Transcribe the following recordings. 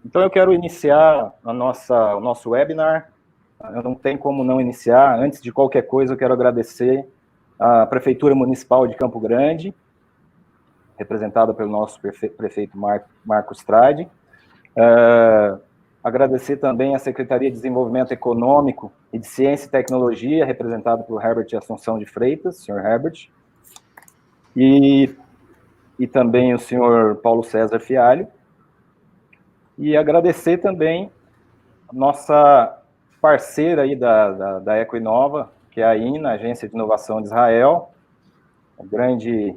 Então eu quero iniciar o nosso webinar. Não tem como não iniciar. Antes de qualquer coisa, eu quero agradecer à Prefeitura Municipal de Campo Grande, representada pelo nosso prefeito Marcos Tradi. Agradecer também à Secretaria de Desenvolvimento Econômico e de Ciência e Tecnologia, representada por Herbert Assunção de Freitas, senhor Herbert, e também o senhor Paulo César Fialho. E agradecer também a nossa parceira aí da Ecoinova, que é a INA, Agência de Inovação de Israel, um grande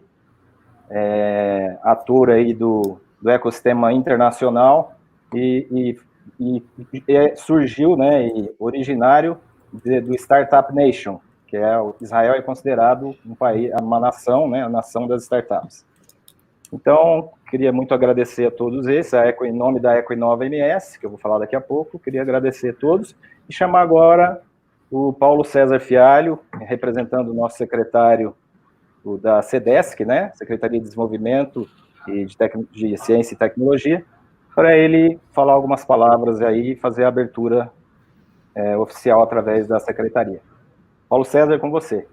ator aí do ecossistema internacional, e surgiu, né, originário do Startup Nation, que Israel é considerado um país, uma nação, né, a nação das startups. Então, queria muito agradecer a todos esses, em nome da Ecoinova MS, que eu vou falar daqui a pouco, queria agradecer a todos, e chamar agora o Paulo César Fialho, representando o nosso secretário da CEDESC, né, Secretaria de Desenvolvimento e de Ciência e Tecnologia, para ele falar algumas palavras aí e fazer a abertura oficial através da Secretaria. Paulo César, com você.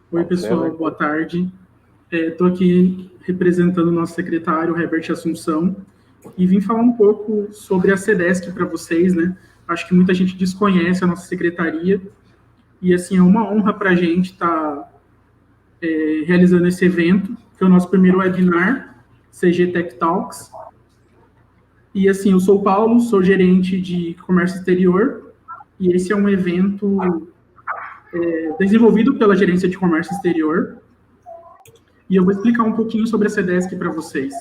Oi, pessoal, boa tarde. Estou aqui representando o nosso secretário, Herbert Assunção, e vim falar um pouco sobre a CEDESC para vocês, né? Acho que muita gente desconhece a nossa secretaria, e assim, é uma honra para a gente estar realizando esse evento, que é o nosso primeiro webinar, CG Tech Talks. E assim, eu sou o Paulo, sou gerente de comércio exterior, e esse é um evento desenvolvido pela Gerência de Comércio Exterior, e eu vou explicar um pouquinho sobre a CEDESC para vocês.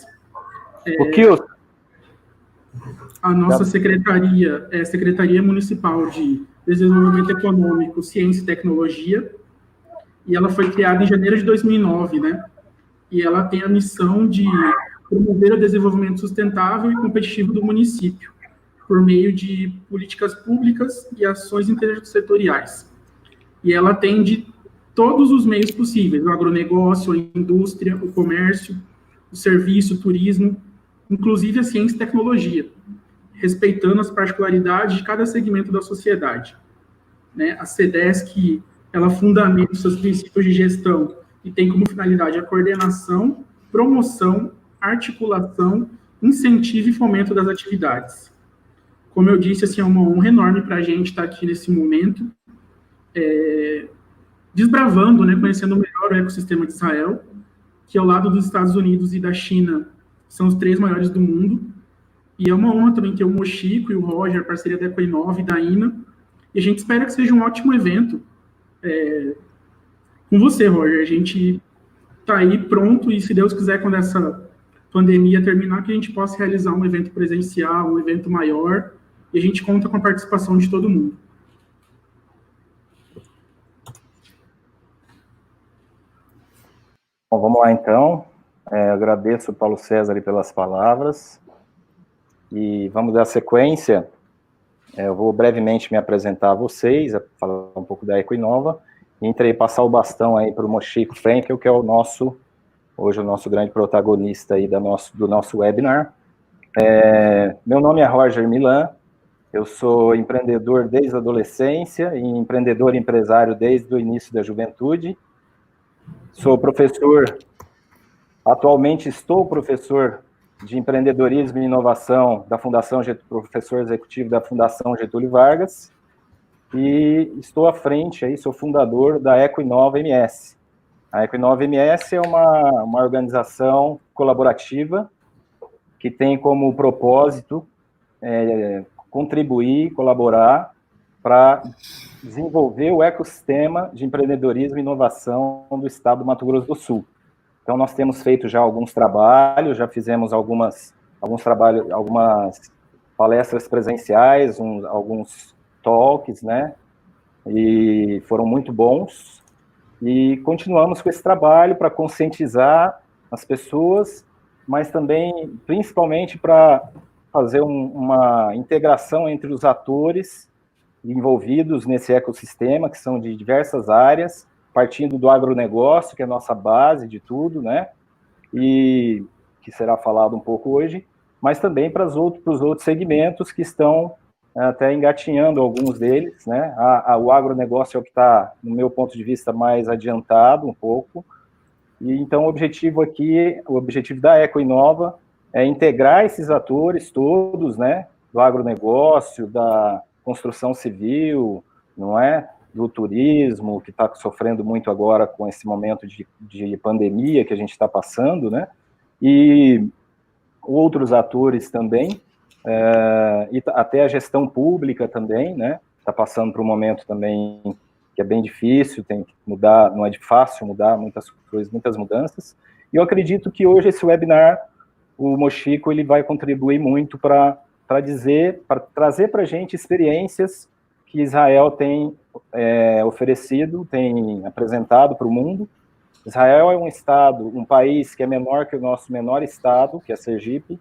A nossa secretaria é a Secretaria Municipal de Desenvolvimento Econômico, Ciência e Tecnologia, e ela foi criada em janeiro de 2009, né? E ela tem a missão de promover o desenvolvimento sustentável e competitivo do município, por meio de políticas públicas e ações intersetoriais. E ela atende todos os meios possíveis, o agronegócio, a indústria, o comércio, o serviço, o turismo, inclusive a ciência e tecnologia, respeitando as particularidades de cada segmento da sociedade. Né? A CEDESC, ela fundamenta os seus princípios de gestão e tem como finalidade a coordenação, promoção, articulação, incentivo e fomento das atividades. Como eu disse, assim, é uma honra enorme para a gente estar aqui nesse momento, desbravando, né, conhecendo melhor o ecossistema de Israel, que ao lado dos Estados Unidos e da China são os 3 maiores do mundo, e é uma honra também ter o Mochico e o Roger, parceria da Ecoinova e da INA, e a gente espera que seja um ótimo evento com você, Roger. A gente está aí pronto, e se Deus quiser, quando essa pandemia terminar, que a gente possa realizar um evento presencial, um evento maior, e a gente conta com a participação de todo mundo. Bom, vamos lá então. Agradeço ao Paulo César pelas palavras. E vamos dar sequência. Eu vou brevemente me apresentar a vocês, falar um pouco da Ecoinova, e passar o bastão aí para o Mochico Frenkel, que é hoje o nosso grande protagonista aí do nosso webinar. Meu nome é Roger Milan, eu sou empreendedor desde a adolescência e empreendedor empresário desde o início da juventude. Sou professor, atualmente estou professor de empreendedorismo e inovação da Fundação professor executivo da Fundação Getúlio Vargas, e estou à frente, aí, sou fundador da Ecoinova MS. A Ecoinova MS é uma organização colaborativa que tem como propósito contribuir, colaborar para desenvolver o ecossistema de empreendedorismo e inovação do estado do Mato Grosso do Sul. Então, nós temos feito já alguns trabalhos, já fizemos algumas palestras presenciais, alguns talks, né? E foram muito bons. E continuamos com esse trabalho para conscientizar as pessoas, mas também, principalmente, para fazer uma integração entre os atores envolvidos nesse ecossistema, que são de diversas áreas, partindo do agronegócio, que é a nossa base de tudo, né? E que será falado um pouco hoje, mas também para os outros segmentos que estão até engatinhando alguns deles, né? O agronegócio é o que está, no meu ponto de vista, mais adiantado um pouco. E então o objetivo aqui, o objetivo da Ecoinova é integrar esses atores todos, né? Do agronegócio, da construção civil, não é? Do turismo, que está sofrendo muito agora com esse momento de pandemia que a gente está passando, né? E outros atores também, e até a gestão pública também, né? Está passando por um momento também que é bem difícil, tem que mudar, não é fácil mudar muitas coisas, muitas mudanças. E eu acredito que hoje esse webinar, o Mochico, ele vai contribuir muito para trazer para a gente experiências que Israel tem oferecido, tem apresentado para o mundo. Israel é um estado, um país que é menor que o nosso menor estado, que é Sergipe.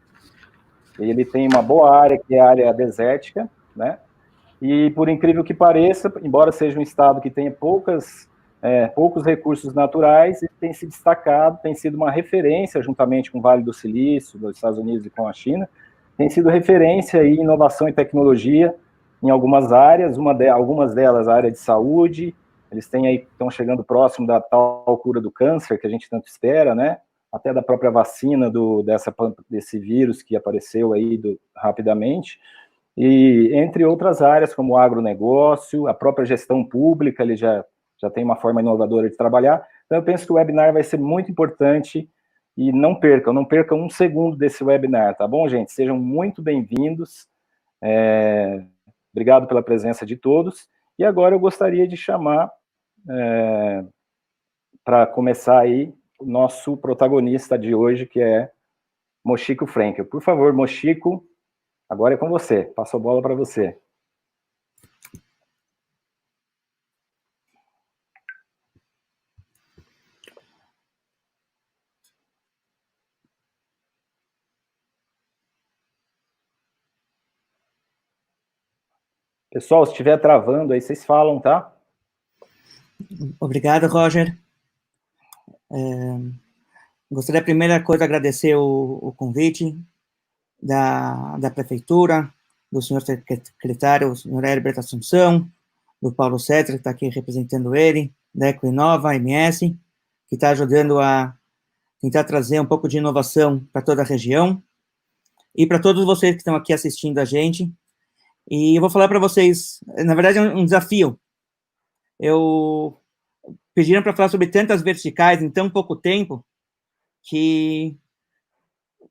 Ele tem uma boa área, que é a área desértica, né? E, por incrível que pareça, embora seja um estado que tenha poucos recursos naturais, ele tem se destacado, tem sido uma referência, juntamente com o Vale do Silício, dos Estados Unidos e com a China, tem sido referência em inovação e tecnologia em algumas áreas, algumas delas a área de saúde. Eles estão chegando próximo da tal cura do câncer que a gente tanto espera, né? Até da própria vacina desse vírus que apareceu aí rapidamente. E entre outras áreas, como o agronegócio, a própria gestão pública, ele já tem uma forma inovadora de trabalhar. Então, eu penso que o webinar vai ser muito importante e não percam um segundo desse webinar, tá bom, gente? Sejam muito bem-vindos. Obrigado pela presença de todos. E agora eu gostaria de chamar, para começar aí, o nosso protagonista de hoje, que é Mochico Frenkel. Por favor, Mochico, agora é com você. Passo a bola para você. Pessoal, se estiver travando aí, vocês falam, tá? Obrigado, Roger. Gostaria, a primeira coisa, agradecer o convite da Prefeitura, do senhor secretário, o senhor Herbert Assunção, do Paulo César, que está aqui representando ele, da Ecoinova, MS, que está ajudando a tentar trazer um pouco de inovação para toda a região, e para todos vocês que estão aqui assistindo a gente. E eu vou falar para vocês, na verdade, é um desafio. Pediram para falar sobre tantas verticais em tão pouco tempo, que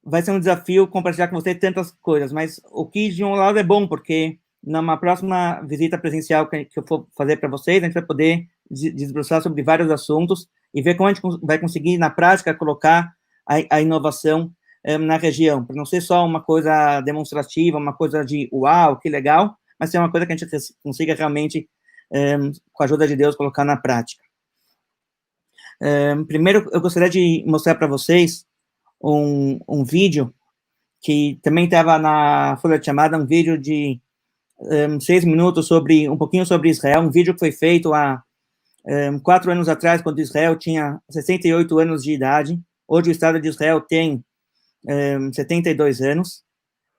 vai ser um desafio compartilhar com vocês tantas coisas, mas o que, de um lado, é bom, porque numa próxima visita presencial que eu for fazer para vocês, a gente vai poder desbruçar sobre vários assuntos e ver como a gente vai conseguir, na prática, colocar a inovação na região, para não ser só uma coisa demonstrativa, uma coisa de uau, que legal, mas ser uma coisa que a gente consiga realmente, com a ajuda de Deus, colocar na prática. Primeiro, eu gostaria de mostrar para vocês um vídeo que também estava na folha de chamada, um vídeo de 6 minutos um pouquinho sobre Israel, um vídeo que foi feito há 4 anos atrás, quando Israel tinha 68 anos de idade. Hoje o Estado de Israel tem 72 anos,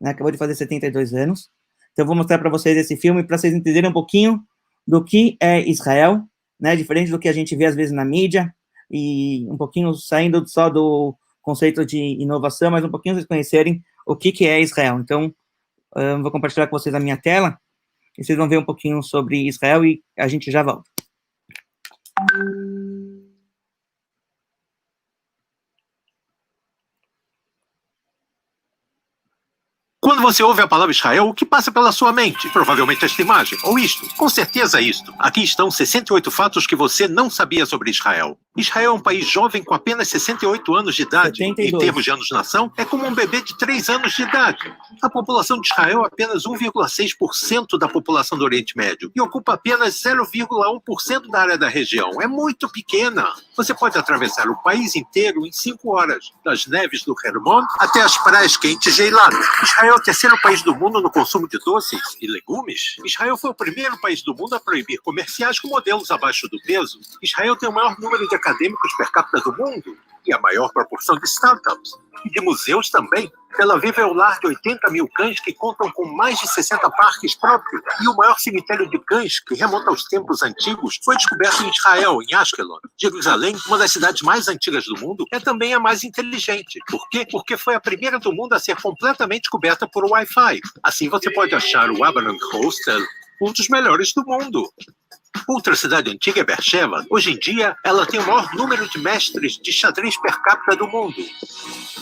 né, acabou de fazer 72 anos. Então, eu vou mostrar para vocês esse filme, para vocês entenderem um pouquinho do que é Israel, né, diferente do que a gente vê às vezes na mídia, e um pouquinho saindo só do conceito de inovação, mas um pouquinho vocês conhecerem o que é Israel. Então, vou compartilhar com vocês a minha tela, e vocês vão ver um pouquinho sobre Israel, e a gente já volta. Quando você ouve a palavra Israel, o que passa pela sua mente? Provavelmente esta imagem, ou isto. Com certeza isto. Aqui estão 68 fatos que você não sabia sobre Israel. Israel é um país jovem com apenas 68 anos de idade. 72. Em termos de anos-nação, é como um bebê de 3 anos de idade. A população de Israel é apenas 1,6% da população do Oriente Médio e ocupa apenas 0,1% da área da região. É muito pequena. Você pode atravessar o país inteiro em 5 horas, das neves do Hermon até as praias quentes de Eilat. Israel é o terceiro país do mundo no consumo de doces e legumes. Israel foi o primeiro país do mundo a proibir comerciais com modelos abaixo do peso. Israel tem o maior número de acadêmicos per capita do mundo e a maior proporção de startups e de museus também. Tel Aviv é o lar de 80 mil cães que contam com mais de 60 parques próprios. E o maior cemitério de cães, que remonta aos tempos antigos, foi descoberto em Israel, em Ashkelon. Jerusalém, uma das cidades mais antigas do mundo, é também a mais inteligente. Por quê? Porque foi a primeira do mundo a ser completamente coberta por Wi-Fi. Assim você pode achar o Abraham Hostel, um dos melhores do mundo. Outra cidade antiga é Beersheba. Hoje em dia, ela tem o maior número de mestres de xadrez per capita do mundo.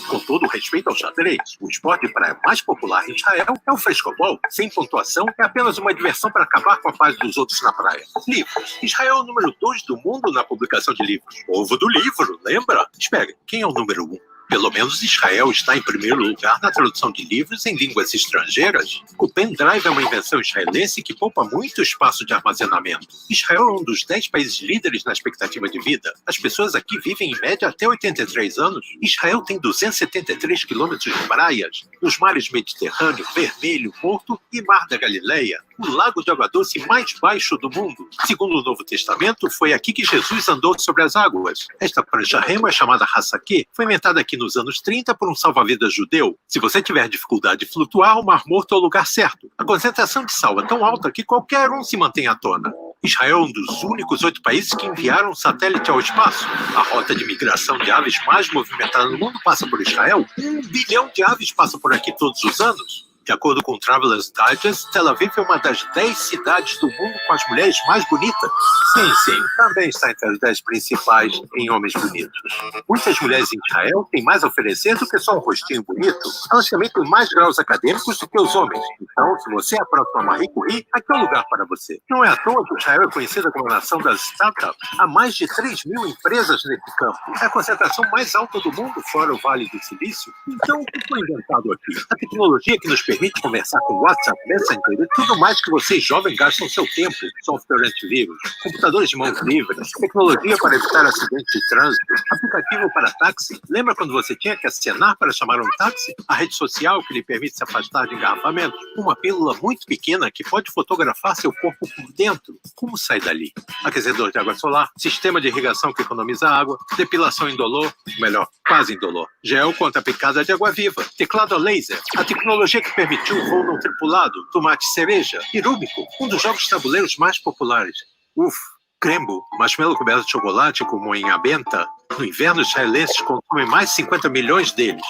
Com todo o respeito ao xadrez, o esporte de praia mais popular em Israel é o frescobol. Sem pontuação, é apenas uma diversão para acabar com a paz dos outros na praia. Livros. Israel é o número 2 do mundo na publicação de livros. Povo do livro, lembra? Espere, quem é o número 1? Pelo menos Israel está em primeiro lugar na tradução de livros em línguas estrangeiras. O pendrive é uma invenção israelense que poupa muito espaço de armazenamento. Israel é um dos 10 países líderes na expectativa de vida. As pessoas aqui vivem em média até 83 anos. Israel tem 273 quilômetros de praias, nos mares Mediterrâneo, Vermelho, Morto e Mar da Galileia. O lago de água doce mais baixo do mundo. Segundo o Novo Testamento, foi aqui que Jesus andou sobre as águas. Esta prancha-remo é chamada Hassakê. Foi inventada aqui nos anos 30 por um salva-vidas judeu. Se você tiver dificuldade de flutuar, o Mar Morto é o lugar certo. A concentração de sal é tão alta que qualquer um se mantém à tona. Israel é um dos únicos 8 países que enviaram um satélite ao espaço. A rota de migração de aves mais movimentada no mundo passa por Israel. 1 bilhão de aves passa por aqui todos os anos. De acordo com o Travelers Digest, Tel Aviv é uma das 10 cidades do mundo com as mulheres mais bonitas. Sim, também está entre as 10 principais em homens bonitos. Muitas mulheres em Israel têm mais a oferecer do que só um rostinho bonito. Elas também têm mais graus acadêmicos do que os homens. Então, se você é a próxima Marie Curie, aqui é o lugar para você. Não é à toa que Israel é conhecida como a nação das startups. Há mais de 3 mil empresas nesse campo. É a concentração mais alta do mundo, fora o Vale do Silício. Então, o que foi inventado aqui? A tecnologia que nos permite conversar com WhatsApp, Messenger e tudo mais que vocês jovens gastam seu tempo. Software antivírus, computadores de mãos livres, tecnologia para evitar acidentes de trânsito, aplicativo para táxi. Lembra quando você tinha que acenar para chamar um táxi? A rede social que lhe permite se afastar de engarrafamentos. Uma pílula muito pequena que pode fotografar seu corpo por dentro. Como sai dali? Aquecedor de água solar, sistema de irrigação que economiza água, depilação indolor, melhor, quase indolor, gel contra a picada de água viva, teclado a laser, a tecnologia que permitiu o voo não tripulado, tomate cereja e Rúbico, um dos jogos tabuleiros mais populares. Crembo, marshmallow coberto de chocolate como em Abenta. No inverno, os israelenses consomem mais de 50 milhões deles.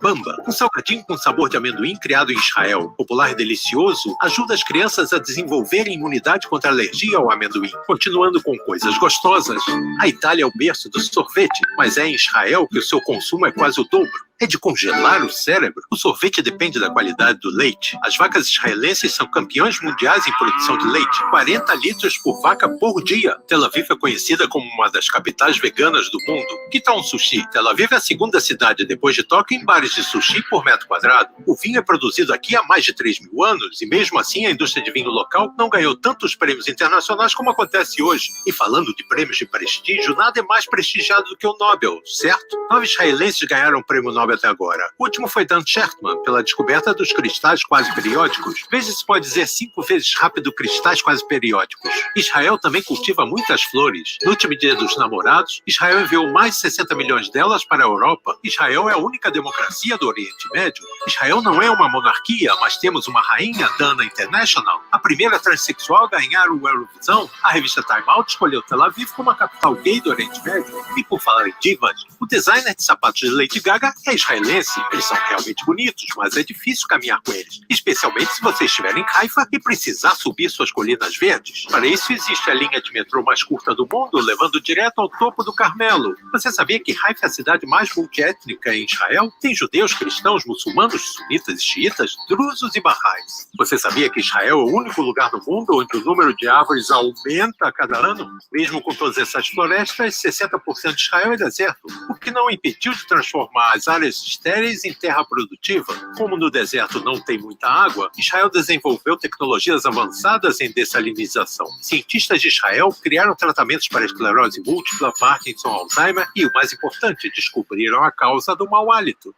Bamba, um salgadinho com sabor de amendoim criado em Israel, popular e delicioso, ajuda as crianças a desenvolverem imunidade contra a alergia ao amendoim. Continuando com coisas gostosas, a Itália é o berço do sorvete, mas é em Israel que o seu consumo é quase o dobro. É de congelar o cérebro. O sorvete depende da qualidade do leite. As vacas israelenses são campeões mundiais em produção de leite. 40 litros por vaca por dia. Tel Aviv é conhecida como uma das capitais veganas do mundo. Que tal um sushi? Tel Aviv é a segunda cidade, depois de Tóquio, em bares de sushi por metro quadrado. O vinho é produzido aqui há mais de 3 mil anos e mesmo assim a indústria de vinho local não ganhou tantos prêmios internacionais como acontece hoje. E falando de prêmios de prestígio, nada é mais prestigiado do que o Nobel, certo? 9 israelenses ganharam o prêmio Nobel até agora. O último foi Dan Schertman, pela descoberta dos cristais quase periódicos. Veja se pode dizer 5 vezes rápido cristais quase periódicos. Israel também cultiva muitas flores. No último dia dos namorados, Israel enviou mais de 60 milhões delas para a Europa. Israel é a única democracia do Oriente Médio. Israel não é uma monarquia, mas temos uma rainha, Dana International, a primeira transexual a ganhar o Eurovisão. A revista Time Out escolheu Tel Aviv como a capital gay do Oriente Médio. E por falar em divas, o designer de sapatos de Lady Gaga é israelense. Eles são realmente bonitos, mas é difícil caminhar com eles, especialmente se você estiver em Haifa e precisar subir suas colinas verdes. Para isso existe a linha de metrô mais curta do mundo, levando direto ao topo do Carmelo. Você sabia que Haifa é a cidade mais multiétnica em Israel? Tem judeus, cristãos, muçulmanos muçulmanos, sunitas e xiitas, drusos e barrais. Você sabia que Israel é o único lugar no mundo onde o número de árvores aumenta a cada ano? Mesmo com todas essas florestas, 60% de Israel é deserto, o que não impediu de transformar as áreas estéreis em terra produtiva. Como no deserto não tem muita água, Israel desenvolveu tecnologias avançadas em dessalinização. Cientistas de Israel criaram tratamentos para esclerose múltipla, Parkinson, Alzheimer e, o mais importante, descobriram a causa do mau hálito.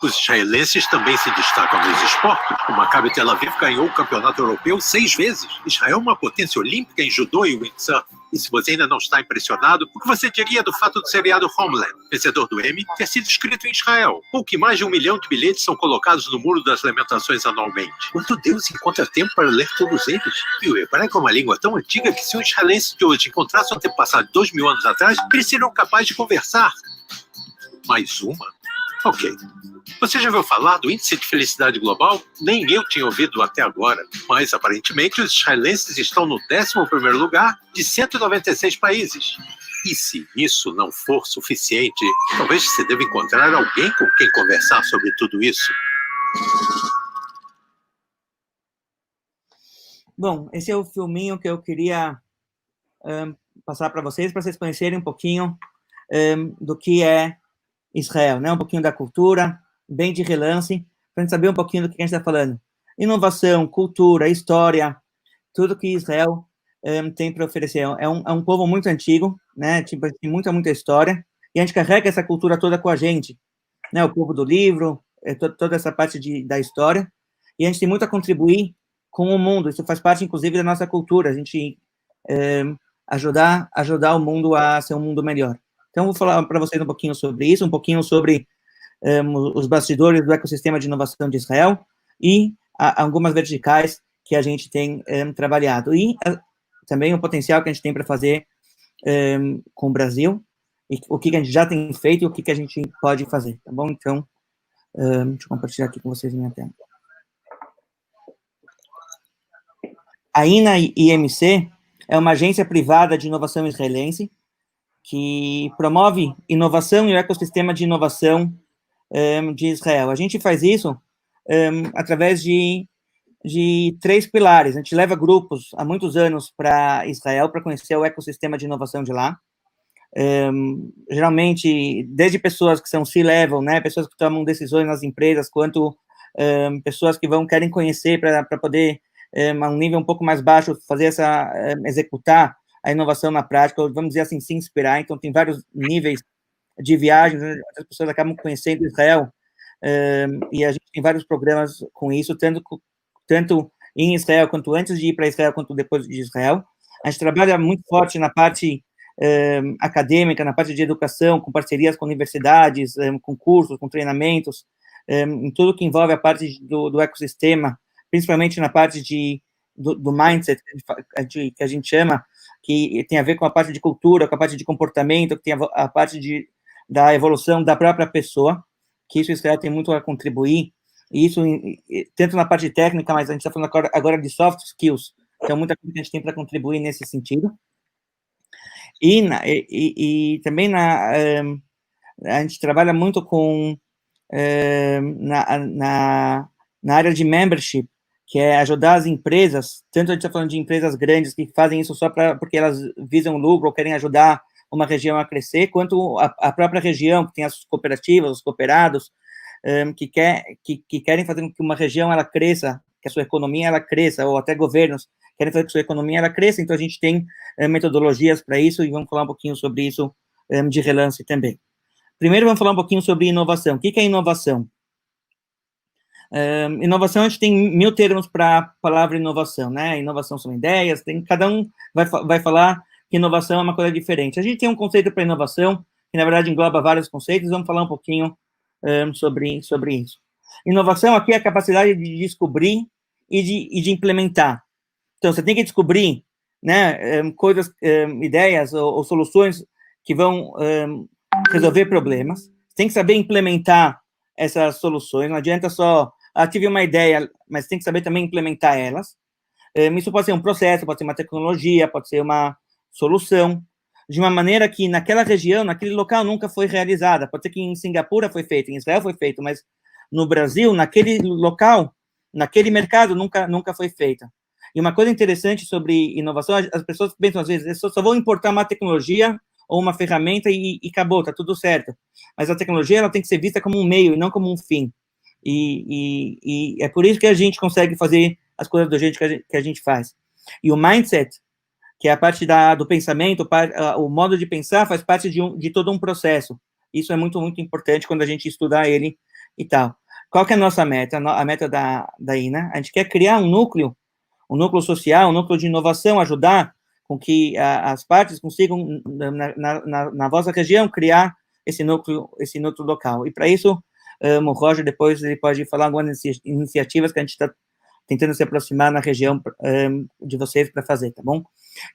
Os israelenses também se destacam nos esportes. O Maccabi Tel Aviv ganhou o campeonato europeu 6 vezes. Israel é uma potência olímpica em judô e windsurf. E se você ainda não está impressionado, o que você diria do fato do seriado Homeland, vencedor do Emmy, ter sido escrito em Israel? Ou que mais de 1 milhão de bilhetes são colocados no Muro das Lamentações anualmente? Quanto Deus encontra tempo para ler todos eles? E o hebraico é uma língua tão antiga que se um israelense de hoje encontrasse um antepassado 2.000 anos atrás, eles seriam capazes de conversar. Mais uma? Ok. Você já ouviu falar do Índice de Felicidade Global? Nem eu tinha ouvido até agora. Mas, aparentemente, os israelenses estão no 11º lugar de 196 países. E se isso não for suficiente, talvez você deva encontrar alguém com quem conversar sobre tudo isso. Bom, esse é o filminho que eu queria passar para vocês conhecerem um pouquinho do que é Israel, né? Um pouquinho da cultura, bem de relance, para a gente saber um pouquinho do que a gente está falando. Inovação, cultura, história, tudo que Israel tem para oferecer. É um povo muito antigo, né? Tipo, tem muita história, e a gente carrega essa cultura toda com a gente, né? O povo do livro, toda essa parte da história, e a gente tem muito a contribuir com o mundo. Isso faz parte, inclusive, da nossa cultura, a gente ajudar o mundo a ser um mundo melhor. Então, vou falar para vocês um pouquinho sobre isso, um pouquinho sobre os bastidores do ecossistema de inovação de Israel e algumas verticais que a gente tem trabalhado. E também o potencial que a gente tem para fazer com o Brasil, e o que a gente já tem feito e o que a gente pode fazer, tá bom? Então, deixa eu compartilhar aqui com vocês minha tela. A INA-IMC é uma agência privada de inovação israelense que promove inovação e o ecossistema de inovação de Israel. A gente faz isso através de 3 pilares. A gente leva grupos há muitos anos para Israel para conhecer o ecossistema de inovação de lá. Geralmente, desde pessoas que são C-level, né, pessoas que tomam decisões nas empresas, quanto pessoas que querem conhecer para poder, a um nível um pouco mais baixo, fazer executar a inovação na prática, ou, vamos dizer assim, se inspirar. Então, tem vários níveis de viagens, né? As pessoas acabam conhecendo Israel, e a gente tem vários programas com isso, tanto em Israel, quanto antes de ir para Israel, quanto depois de Israel. A gente trabalha muito forte na parte acadêmica, na parte de educação, com parcerias com universidades, com cursos, com treinamentos, em tudo que envolve a parte do ecossistema, principalmente na parte do mindset, que a gente chama, que tem a ver com a parte de cultura, com a parte de comportamento, que tem a parte da evolução da própria pessoa, que isso Israel tem muito a contribuir, e isso tanto na parte técnica, mas a gente está falando agora de soft skills, então muita coisa que a gente tem para contribuir nesse sentido. E também a gente trabalha muito com na área de membership, que é ajudar as empresas, tanto a gente está falando de empresas grandes que fazem isso só porque elas visam lucro ou querem ajudar uma região a crescer, quanto a própria região, que tem as cooperativas, os cooperados, que querem fazer com que uma região ela cresça, que a sua economia ela cresça, ou até governos querem fazer com que a sua economia ela cresça. Então a gente tem metodologias para isso, e vamos falar um pouquinho sobre isso de relance também. Primeiro vamos falar um pouquinho sobre inovação. O que é inovação? Inovação, a gente tem 1000 termos para a palavra inovação, né? Inovação são ideias, cada um vai falar que inovação é uma coisa diferente. A gente tem um conceito para inovação, que na verdade engloba vários conceitos, vamos falar um pouquinho sobre isso. Inovação aqui é a capacidade de descobrir e de implementar. Então, você tem que descobrir, né, coisas, ideias ou soluções que vão resolver problemas. Você tem que saber implementar essas soluções, não adianta só tive uma ideia, mas tem que saber também implementar elas. Isso pode ser um processo, pode ser uma tecnologia, pode ser uma solução, de uma maneira que naquela região, naquele local nunca foi realizada. Pode ser que em Singapura foi feito, em Israel foi feito, mas no Brasil, naquele local, naquele mercado, nunca foi feita. E uma coisa interessante sobre inovação, as pessoas pensam às vezes, eu só vou importar uma tecnologia ou uma ferramenta e acabou, tá tudo certo. Mas a tecnologia, ela tem que ser vista como um meio e não como um fim. E é por isso que a gente consegue fazer as coisas do jeito que a gente faz. E o mindset, que é a parte do pensamento, o modo de pensar faz parte de todo um processo. Isso é muito, muito importante quando a gente estudar ele e tal. Qual que é a nossa meta? A meta da INA, a gente quer criar um núcleo social, um núcleo de inovação, ajudar com que as partes consigam, na vossa região, criar esse núcleo local. E para isso, o Roger depois ele pode falar algumas iniciativas que a gente está tentando se aproximar na região de vocês para fazer, tá bom?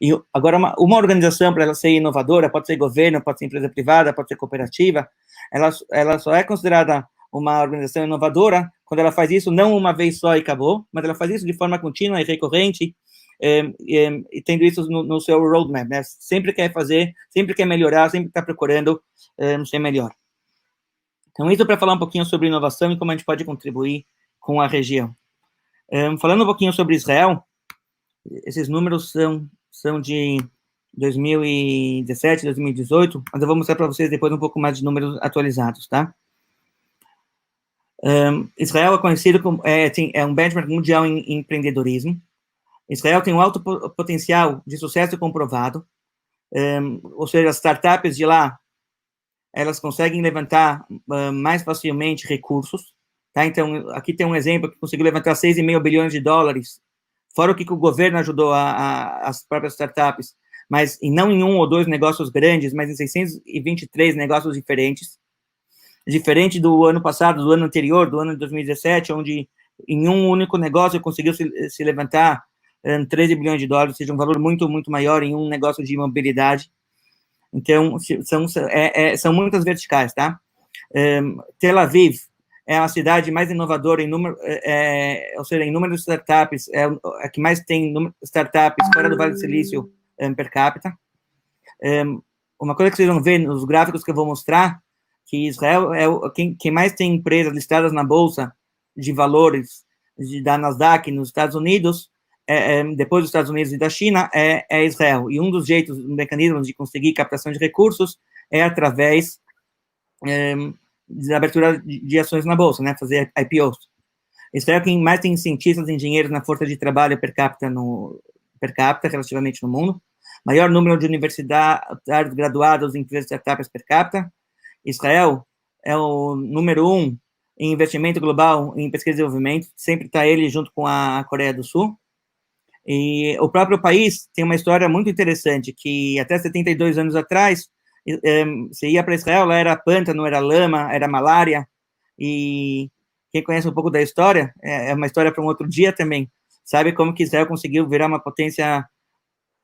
E agora, uma organização, para ela ser inovadora, pode ser governo, pode ser empresa privada, pode ser cooperativa, ela só é considerada uma organização inovadora quando ela faz isso não uma vez só e acabou, mas ela faz isso de forma contínua e recorrente, e tendo isso no seu roadmap, né? Sempre quer fazer, sempre quer melhorar, sempre está procurando ser melhor. Então, isso para falar um pouquinho sobre inovação e como a gente pode contribuir com a região. Falando um pouquinho sobre Israel, esses números são de 2017, 2018, mas eu vou mostrar para vocês depois um pouco mais de números atualizados, tá? Israel é conhecido como, é um benchmark mundial em empreendedorismo. Israel tem um alto potencial de sucesso comprovado, ou seja, as startups de lá, elas conseguem levantar mais facilmente recursos, tá? Então, aqui tem um exemplo que conseguiu levantar 6,5 bilhões de dólares, fora o que o governo ajudou as próprias startups, mas não em um ou dois negócios grandes, mas em 623 negócios diferentes, diferente do ano passado, do ano anterior, do ano de 2017, onde em um único negócio conseguiu se levantar 13 bilhões de dólares, ou seja, um valor muito, muito maior em um negócio de mobilidade. Então, são muitas verticais, tá? Tel Aviv é a cidade mais inovadora em número, ou seja, em número de startups, é a que mais tem startups fora do Vale do Silício per capita. Uma coisa que vocês vão ver nos gráficos que eu vou mostrar, que Israel é quem mais tem empresas listadas na Bolsa de Valores da Nasdaq nos Estados Unidos, depois dos Estados Unidos e da China, é Israel. E um dos jeitos, mecanismos de conseguir captação de recursos é através da abertura de ações na Bolsa, né, fazer IPOs. Israel é quem mais tem cientistas e engenheiros na força de trabalho per capita relativamente no mundo. Maior número de universitários graduados em empresas de startups per capita. Israel é o número 1 em investimento global em pesquisa e desenvolvimento, sempre está ele junto com a Coreia do Sul. E o próprio país tem uma história muito interessante, que até 72 anos atrás, você ia para Israel, lá era pântano, era lama, era malária, e quem conhece um pouco da história, é uma história para um outro dia também, sabe como que Israel conseguiu virar uma potência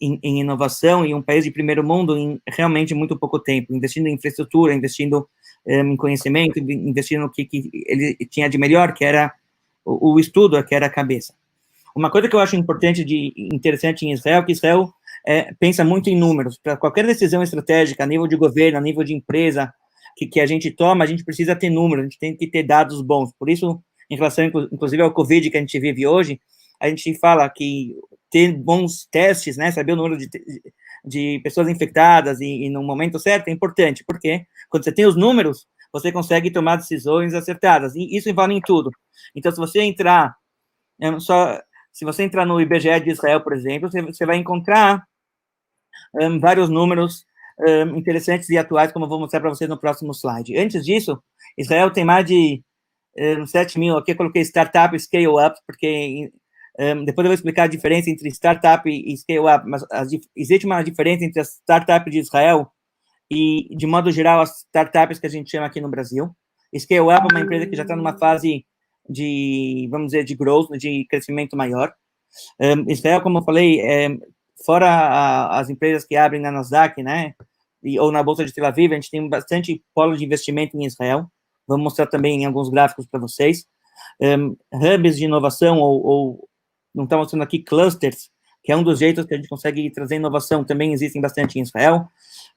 em inovação e um país de primeiro mundo em realmente muito pouco tempo, investindo em infraestrutura, investindo em conhecimento, investindo no que ele tinha de melhor, que era o estudo, que era a cabeça. Uma coisa que eu acho importante interessante em Israel, que Israel pensa muito em números. Para qualquer decisão estratégica, a nível de governo, a nível de empresa, que a gente toma, a gente precisa ter números, a gente tem que ter dados bons. Por isso, em relação, inclusive, ao Covid que a gente vive hoje, a gente fala que ter bons testes, né, saber o número de pessoas infectadas e no momento certo é importante, porque quando você tem os números, você consegue tomar decisões acertadas, e isso vale em tudo. Então, se você entrar no IBGE de Israel, por exemplo, você vai encontrar vários números interessantes e atuais, como eu vou mostrar para vocês no próximo slide. Antes disso, Israel tem mais de 7 mil, aqui eu coloquei startup e scale-up, porque depois eu vou explicar a diferença entre startup e scale-up, mas existe uma diferença entre as startups de Israel e, de modo geral, as startups que a gente chama aqui no Brasil. Scale-up é uma empresa que já está numa fase de, vamos dizer, de growth, de crescimento maior. Israel, como eu falei, fora as empresas que abrem na Nasdaq, né, ou na Bolsa de Tel Aviv, a gente tem bastante polo de investimento em Israel. Vamos mostrar também em alguns gráficos para vocês. Hubs de inovação, ou não está mostrando aqui, clusters, que é um dos jeitos que a gente consegue trazer inovação, também existem bastante em Israel.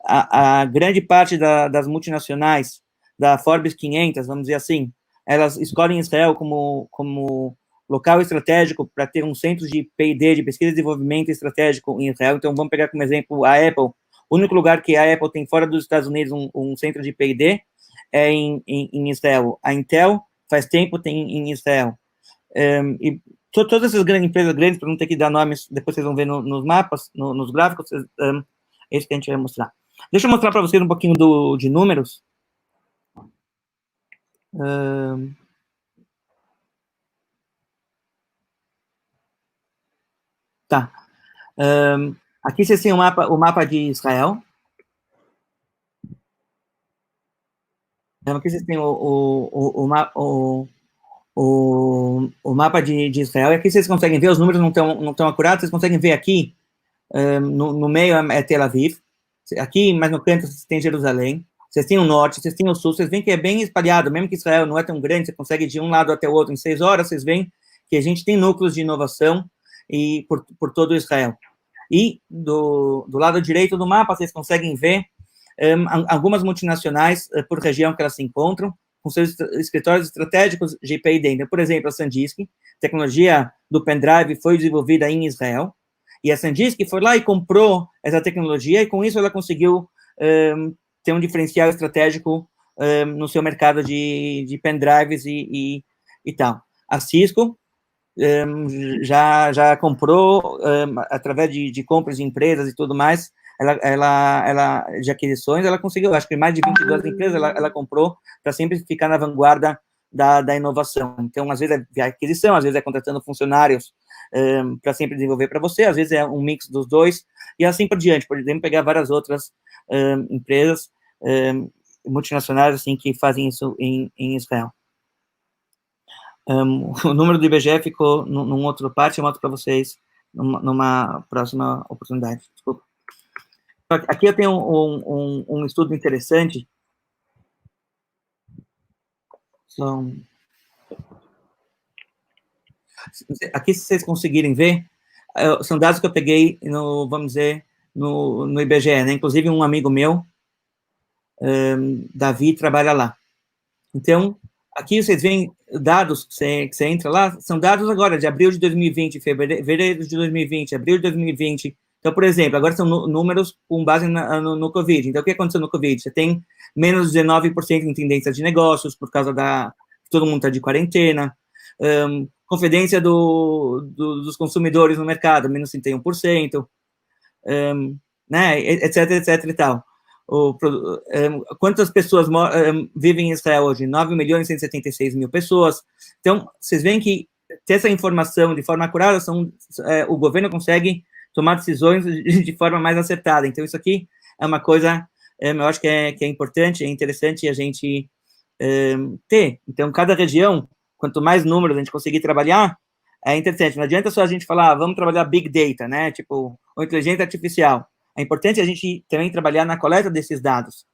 A grande parte das multinacionais, da Forbes 500, vamos dizer assim, elas escolhem Israel como local estratégico para ter um centro de P&D, de pesquisa e desenvolvimento estratégico em Israel. Então, vamos pegar como exemplo a Apple. O único lugar que a Apple tem fora dos Estados Unidos um centro de P&D é em Israel. A Intel, faz tempo, tem em Israel. E todas essas grandes empresas, para não ter que dar nomes, depois vocês vão ver nos mapas, nos gráficos, é isso que a gente vai mostrar. Deixa eu mostrar para vocês um pouquinho de números. Tá. Aqui vocês têm o mapa de Israel. Aqui vocês têm o mapa de Israel. E aqui vocês conseguem ver, os números não tão acurados, vocês conseguem ver aqui, no meio é Tel Aviv. Aqui, mais no canto, vocês têm Jerusalém. Vocês têm o norte, vocês têm o sul. Vocês veem que é bem espalhado, mesmo que Israel não é tão grande, você consegue de um lado até o outro em 6 horas, vocês veem que a gente tem núcleos de inovação e por todo Israel. E do lado direito do mapa, vocês conseguem ver algumas multinacionais por região que elas se encontram, com seus escritórios estratégicos de P&D. Então, por exemplo, a SanDisk, tecnologia do pendrive foi desenvolvida em Israel, e a SanDisk foi lá e comprou essa tecnologia, e com isso ela conseguiu ter um diferencial estratégico no seu mercado de pendrives e tal. A Cisco já comprou, através de compras de empresas e tudo mais, ela de aquisições, ela conseguiu, acho que mais de 22 empresas ela comprou para sempre ficar na vanguarda da inovação. Então, às vezes é aquisição, às vezes é contratando funcionários para sempre desenvolver para você, às vezes é um mix dos dois, e assim por diante. Podemos pegar várias outras empresas multinacionais assim, que fazem isso em Israel. O número do IBGE ficou num outro parte, eu mostro para vocês numa próxima oportunidade. Desculpa. Aqui eu tenho um estudo interessante. Aqui, se vocês conseguirem ver, são dados que eu peguei, vamos dizer, no IBGE, né? Inclusive, um amigo meu, Davi, trabalha lá. Então, aqui vocês veem dados que você entra lá, são dados agora de abril de 2020, fevereiro de 2020, abril de 2020. Então, por exemplo, agora são números com base no Covid. Então, o que aconteceu no Covid? Você tem menos 19% em tendência de negócios, por causa todo mundo está de quarentena. Confidência dos consumidores no mercado, menos 31%. Né, etc e tal. Quantas pessoas vivem em Israel hoje? 9.176.000 pessoas. Então, vocês veem que ter essa informação de forma acurada, o governo consegue tomar decisões de forma mais acertada. Então, isso aqui é uma coisa, eu acho que é importante, é interessante a gente ter. Então, cada região, quanto mais números a gente conseguir trabalhar, é interessante. Não adianta só a gente falar, vamos trabalhar Big Data, né? Tipo, ou inteligência artificial. É importante a gente também trabalhar na coleta desses dados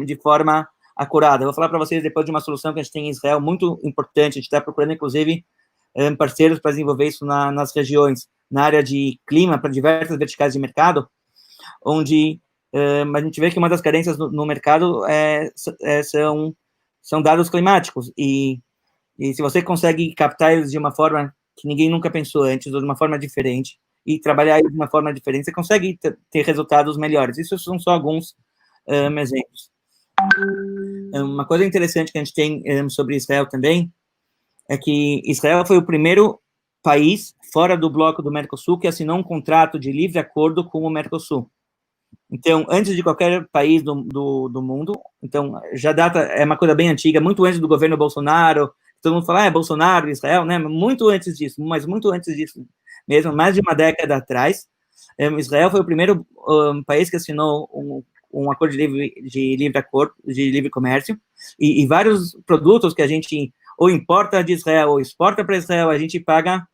de forma acurada. Eu vou falar para vocês depois de uma solução que a gente tem em Israel muito importante. A gente está procurando, inclusive, parceiros para desenvolver isso nas regiões, na área de clima, para diversas verticais de mercado, onde a gente vê que uma das carências no mercado são dados climáticos. E se você consegue captar eles de uma forma que ninguém nunca pensou antes, ou de uma forma diferente, e trabalhar de uma forma diferente, você consegue ter resultados melhores. Isso são só alguns exemplos. Uma coisa interessante que a gente tem sobre Israel também é que Israel foi o primeiro país fora do bloco do Mercosul que assinou um contrato de livre acordo com o Mercosul. Então, antes de qualquer país do mundo, então, já data, é uma coisa bem antiga, muito antes do governo Bolsonaro, todo mundo fala, Bolsonaro, Israel, né? Muito antes disso, mas muito antes disso mesmo, mais de uma década atrás, Israel foi o primeiro país que assinou um acordo de livre comércio, e vários produtos que a gente ou importa de Israel ou exporta para Israel, a gente paga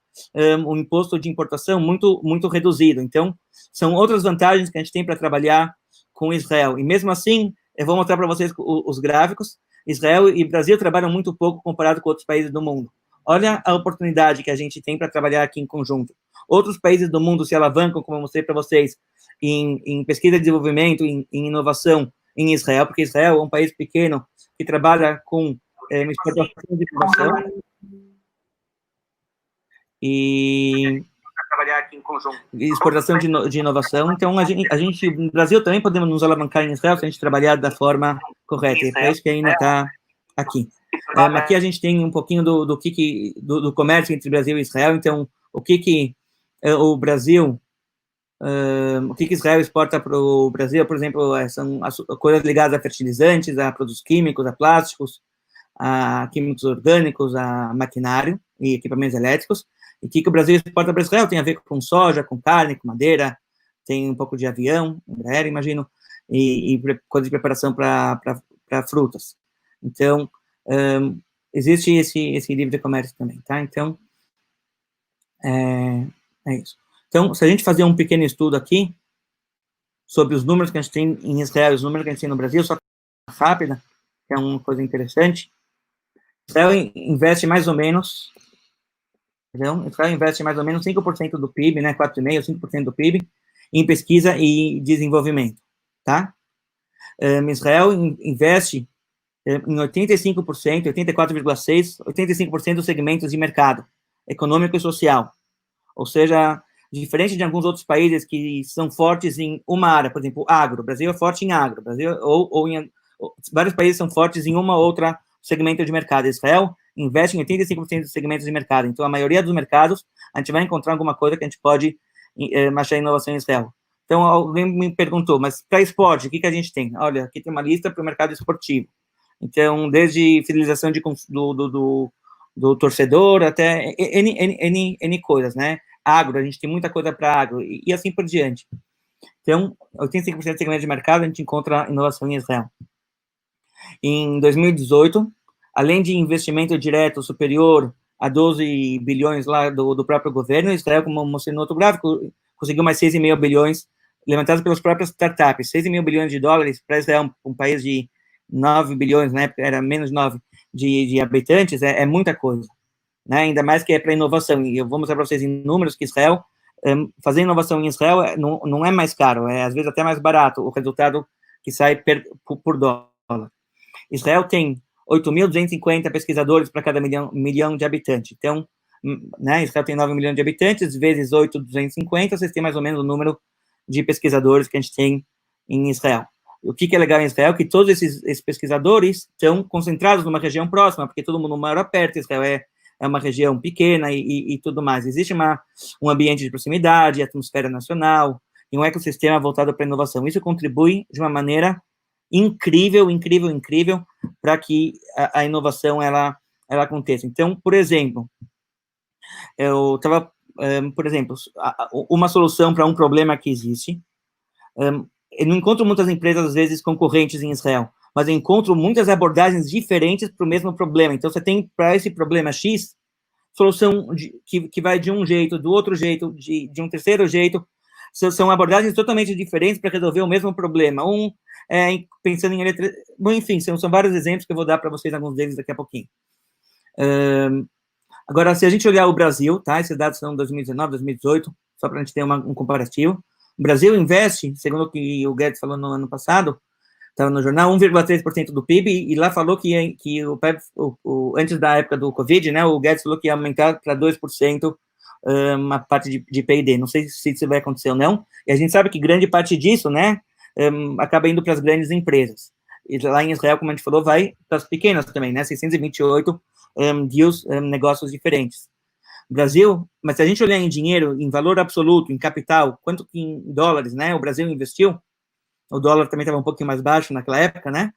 um imposto de importação muito, muito reduzido. Então, são outras vantagens que a gente tem para trabalhar com Israel. E mesmo assim, eu vou mostrar para vocês os gráficos. Israel e Brasil trabalham muito pouco comparado com outros países do mundo. Olha a oportunidade que a gente tem para trabalhar aqui em conjunto. Outros países do mundo se alavancam, como eu mostrei para vocês, em pesquisa e desenvolvimento, em inovação em Israel, porque Israel é um país pequeno que trabalha com exportação de inovação e trabalhar aqui em conjunto. Exportação de inovação. Então, a gente, no Brasil, também podemos nos alavancar em Israel se a gente trabalhar da forma correta. E é para isso que ainda está aqui. Aqui a gente tem um pouquinho do comércio entre Brasil e Israel. Então, o que o Brasil, o que Israel exporta para o Brasil, por exemplo, são as coisas ligadas a fertilizantes, a produtos químicos, a plásticos, a químicos orgânicos, a maquinário e equipamentos elétricos. E o que o Brasil exporta para Israel tem a ver com soja, com carne, com madeira, tem um pouco de avião, aéreo, imagino, e coisa de preparação para frutas. Então, existe esse livre comércio também, tá? Então, é isso. Então, se a gente fazer um pequeno estudo aqui sobre os números que a gente tem em Israel e os números que a gente tem no Brasil, só rápida, que é uma coisa interessante. Israel investe mais ou menos... Então, Israel investe mais ou menos 5% do PIB, né, 4,5%, 5% do PIB, em pesquisa e desenvolvimento, tá? Israel investe em 85%, 84,6%, 85% dos segmentos de mercado, econômico e social. Ou seja, diferente de alguns outros países que são fortes em uma área, por exemplo, agro, o Brasil é forte em agro, Brasil, vários países são fortes em uma ou outra segmento de mercado. Israel investe em 85% dos segmentos de mercado. Então, a maioria dos mercados, a gente vai encontrar alguma coisa que a gente pode achar inovação em Israel. Então, alguém me perguntou, mas para esporte, o que a gente tem? Olha, aqui tem uma lista para o mercado esportivo. Então, desde fidelização do torcedor até N coisas, né? Agro, a gente tem muita coisa para agro e assim por diante. Então, 85% do segmento de mercado, a gente encontra inovação em Israel. Em 2018, além de investimento direto superior a 12 bilhões lá do próprio governo, Israel, como mostrei no outro gráfico, conseguiu mais 6,5 bilhões levantados pelas próprias startups. 6,5 bilhões de dólares para Israel, um país de 9 bilhões, na época era menos 9 de habitantes, é muita coisa, né? Ainda mais que é para inovação. E eu vou mostrar para vocês em números que Israel, fazer inovação em Israel não é mais caro, é às vezes até mais barato o resultado que sai por dólar. Israel tem 8.250 pesquisadores para cada milhão de habitantes. Então, né, Israel tem 9 milhões de habitantes, vezes 8.250, vocês têm mais ou menos o número de pesquisadores que a gente tem em Israel. O que é legal em Israel é que todos esses pesquisadores estão concentrados numa região próxima, porque todo mundo mora perto, Israel é uma região pequena e tudo mais. Existe um ambiente de proximidade, atmosfera nacional, e um ecossistema voltado para a inovação. Isso contribui de uma maneira incrível para que a inovação ela aconteça. Então, por exemplo, eu estava, uma solução para um problema que existe. Eu não encontro muitas empresas, às vezes, concorrentes em Israel, mas eu encontro muitas abordagens diferentes para o mesmo problema. Então, você tem, para esse problema X, solução que vai de um jeito, do outro jeito, de um terceiro jeito. São abordagens totalmente diferentes para resolver o mesmo problema. Pensando em bom, enfim, são vários exemplos que eu vou dar para vocês, alguns deles daqui a pouquinho. Agora, se a gente olhar o Brasil, tá? Esses dados são 2019, 2018, só para a gente ter um comparativo. O Brasil investe, segundo o que o Guedes falou no ano passado, estava no jornal, 1,3% do PIB, e lá falou que antes da época do Covid, né, o Guedes falou que ia aumentar para 2% uma parte de P&D. Não sei se isso vai acontecer ou não, e a gente sabe que grande parte disso, né, acaba indo para as grandes empresas. E lá em Israel, como a gente falou, vai para as pequenas também, né, 628 deals, negócios diferentes. Brasil, mas se a gente olhar em dinheiro, em valor absoluto, em capital, quanto que em dólares, né, o Brasil investiu, o dólar também estava um pouquinho mais baixo naquela época, né,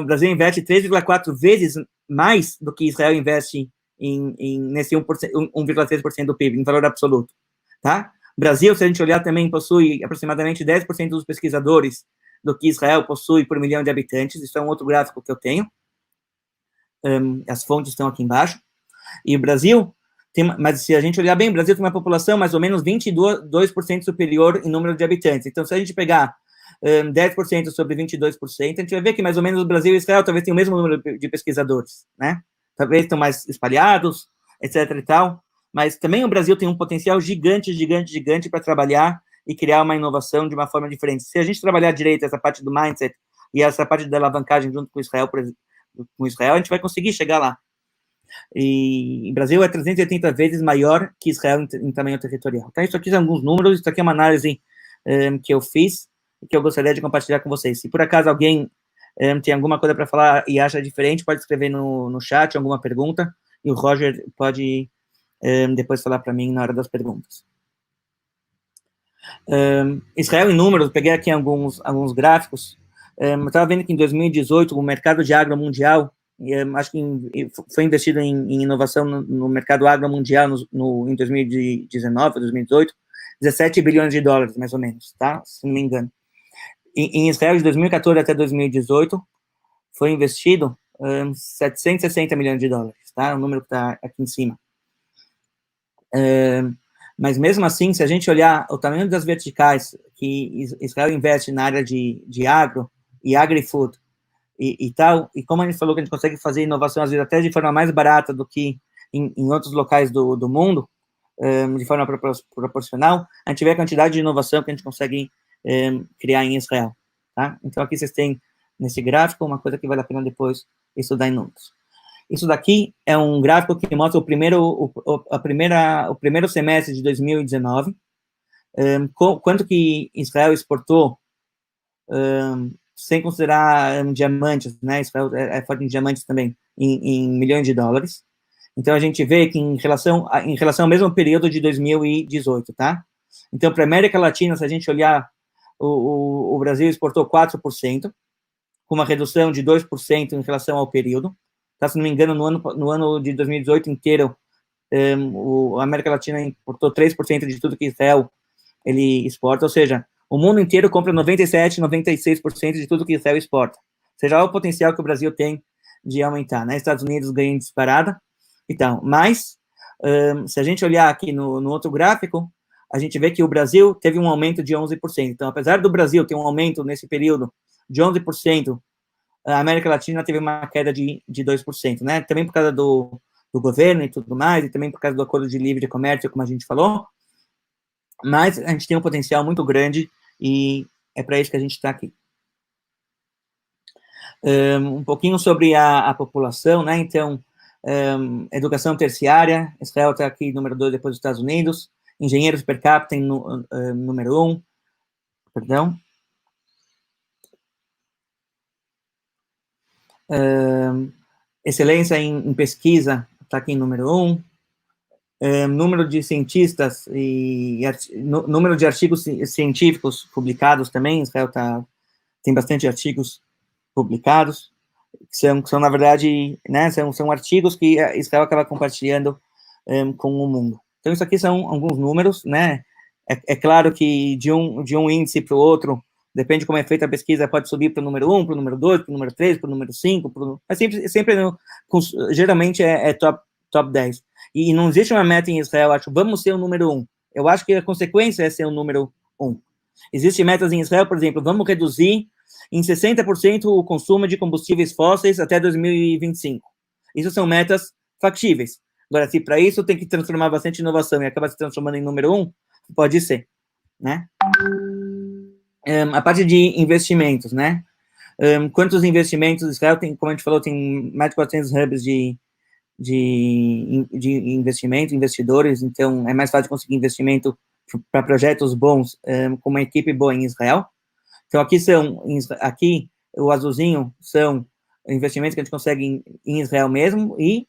o Brasil investe 3,4 vezes mais do que Israel investe nesse 1,3% do PIB, em valor absoluto, tá? Brasil, se a gente olhar, também possui aproximadamente 10% dos pesquisadores do que Israel possui por milhão de habitantes. Isso é um outro gráfico que eu tenho. As fontes estão aqui embaixo. E o Brasil, mas se a gente olhar bem, o Brasil tem uma população mais ou menos 22% superior em número de habitantes. Então, se a gente pegar 10% sobre 22%, a gente vai ver que mais ou menos o Brasil e Israel talvez tenham o mesmo número de pesquisadores, né? Talvez estão mais espalhados, etc. e tal, mas também o Brasil tem um potencial gigante para trabalhar e criar uma inovação de uma forma diferente. Se a gente trabalhar direito essa parte do mindset e essa parte da alavancagem junto com Israel, com Israel, a gente vai conseguir chegar lá. E o Brasil é 380 vezes maior que Israel em tamanho territorial. Então, isso aqui são alguns números, isso aqui é uma análise que eu fiz e que eu gostaria de compartilhar com vocês. Se por acaso alguém tem alguma coisa para falar e acha diferente, pode escrever no chat alguma pergunta, e o Roger pode depois falar para mim na hora das perguntas. Israel em números, peguei aqui alguns gráficos. Eu estava vendo que em 2018 o mercado de agro mundial, acho que foi investido em inovação no mercado agro mundial em 2019, 2018, 17 bilhões de dólares, mais ou menos, tá? Se não me engano. Em Israel, de 2014 até 2018, foi investido 760 milhões de dólares, tá? O número que está aqui em cima. Mas mesmo assim, se a gente olhar o tamanho das verticais que Israel investe na área de agro e agri-food e tal, e como a gente falou que a gente consegue fazer inovação, às vezes até de forma mais barata do que em outros locais do mundo, de forma proporcional, a gente vê a quantidade de inovação que a gente consegue criar em Israel, tá? Então, aqui vocês têm, nesse gráfico, uma coisa que vale a pena depois estudar em números. Isso daqui é um gráfico que mostra o primeiro semestre de 2019, quanto que Israel exportou, sem considerar diamantes, né? Israel é forte em diamantes também, em milhões de dólares. Então, a gente vê que em relação ao mesmo período de 2018, tá? Então, para a América Latina, se a gente olhar, o Brasil exportou 4%, com uma redução de 2% em relação ao período. Tá, se não me engano, no ano de 2018 inteiro, a América Latina importou 3% de tudo que Israel ele exporta, ou seja, o mundo inteiro compra 97%, 96% de tudo que Israel exporta. Ou seja, olha o potencial que o Brasil tem de aumentar, né? Estados Unidos ganha disparada, então, mas, se a gente olhar aqui no outro gráfico, a gente vê que o Brasil teve um aumento de 11%. Então, apesar do Brasil ter um aumento nesse período de 11%, a América Latina teve uma queda de 2%, né? Também por causa do governo e tudo mais, e também por causa do acordo de livre comércio, como a gente falou, mas a gente tem um potencial muito grande e é para isso que a gente está aqui. Um pouquinho sobre a população, né? Então, educação terciária, Israel está aqui número 2 depois dos Estados Unidos, engenheiros per capita em número 1, perdão. Excelência em pesquisa está aqui em número 1, número de cientistas e número de artigos científicos publicados também, Israel tem bastante artigos publicados, que são na verdade, né, são artigos que Israel acaba compartilhando com o mundo. Então, isso aqui são alguns números, né, é claro que de um índice para o outro, depende de como é feita a pesquisa, pode subir para o número 1, para o número 2, para o número 3, para o número 5, mas sempre geralmente é top 10. E não existe uma meta em Israel, acho, vamos ser o número 1. Eu acho que a consequência é ser o número 1. Existem metas em Israel, por exemplo, vamos reduzir em 60% o consumo de combustíveis fósseis até 2025. Isso são metas factíveis. Agora, se para isso tem que transformar bastante inovação e acaba se transformando em número 1, pode ser, né? A parte de investimentos, né? Quantos investimentos Israel tem, como a gente falou, tem mais de 400 hubs de investimento, investidores, então é mais fácil conseguir investimento para projetos bons com uma equipe boa em Israel. Então, aqui o azulzinho são investimentos que a gente consegue em Israel mesmo, e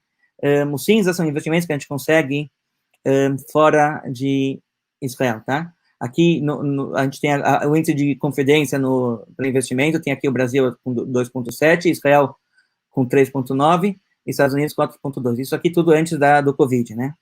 os cinza são investimentos que a gente consegue fora de Israel, tá? Aqui a gente tem o índice de confidência para investimento, tem aqui o Brasil com 2,7, Israel com 3,9, e Estados Unidos 4,2. Isso aqui tudo antes do Covid, né?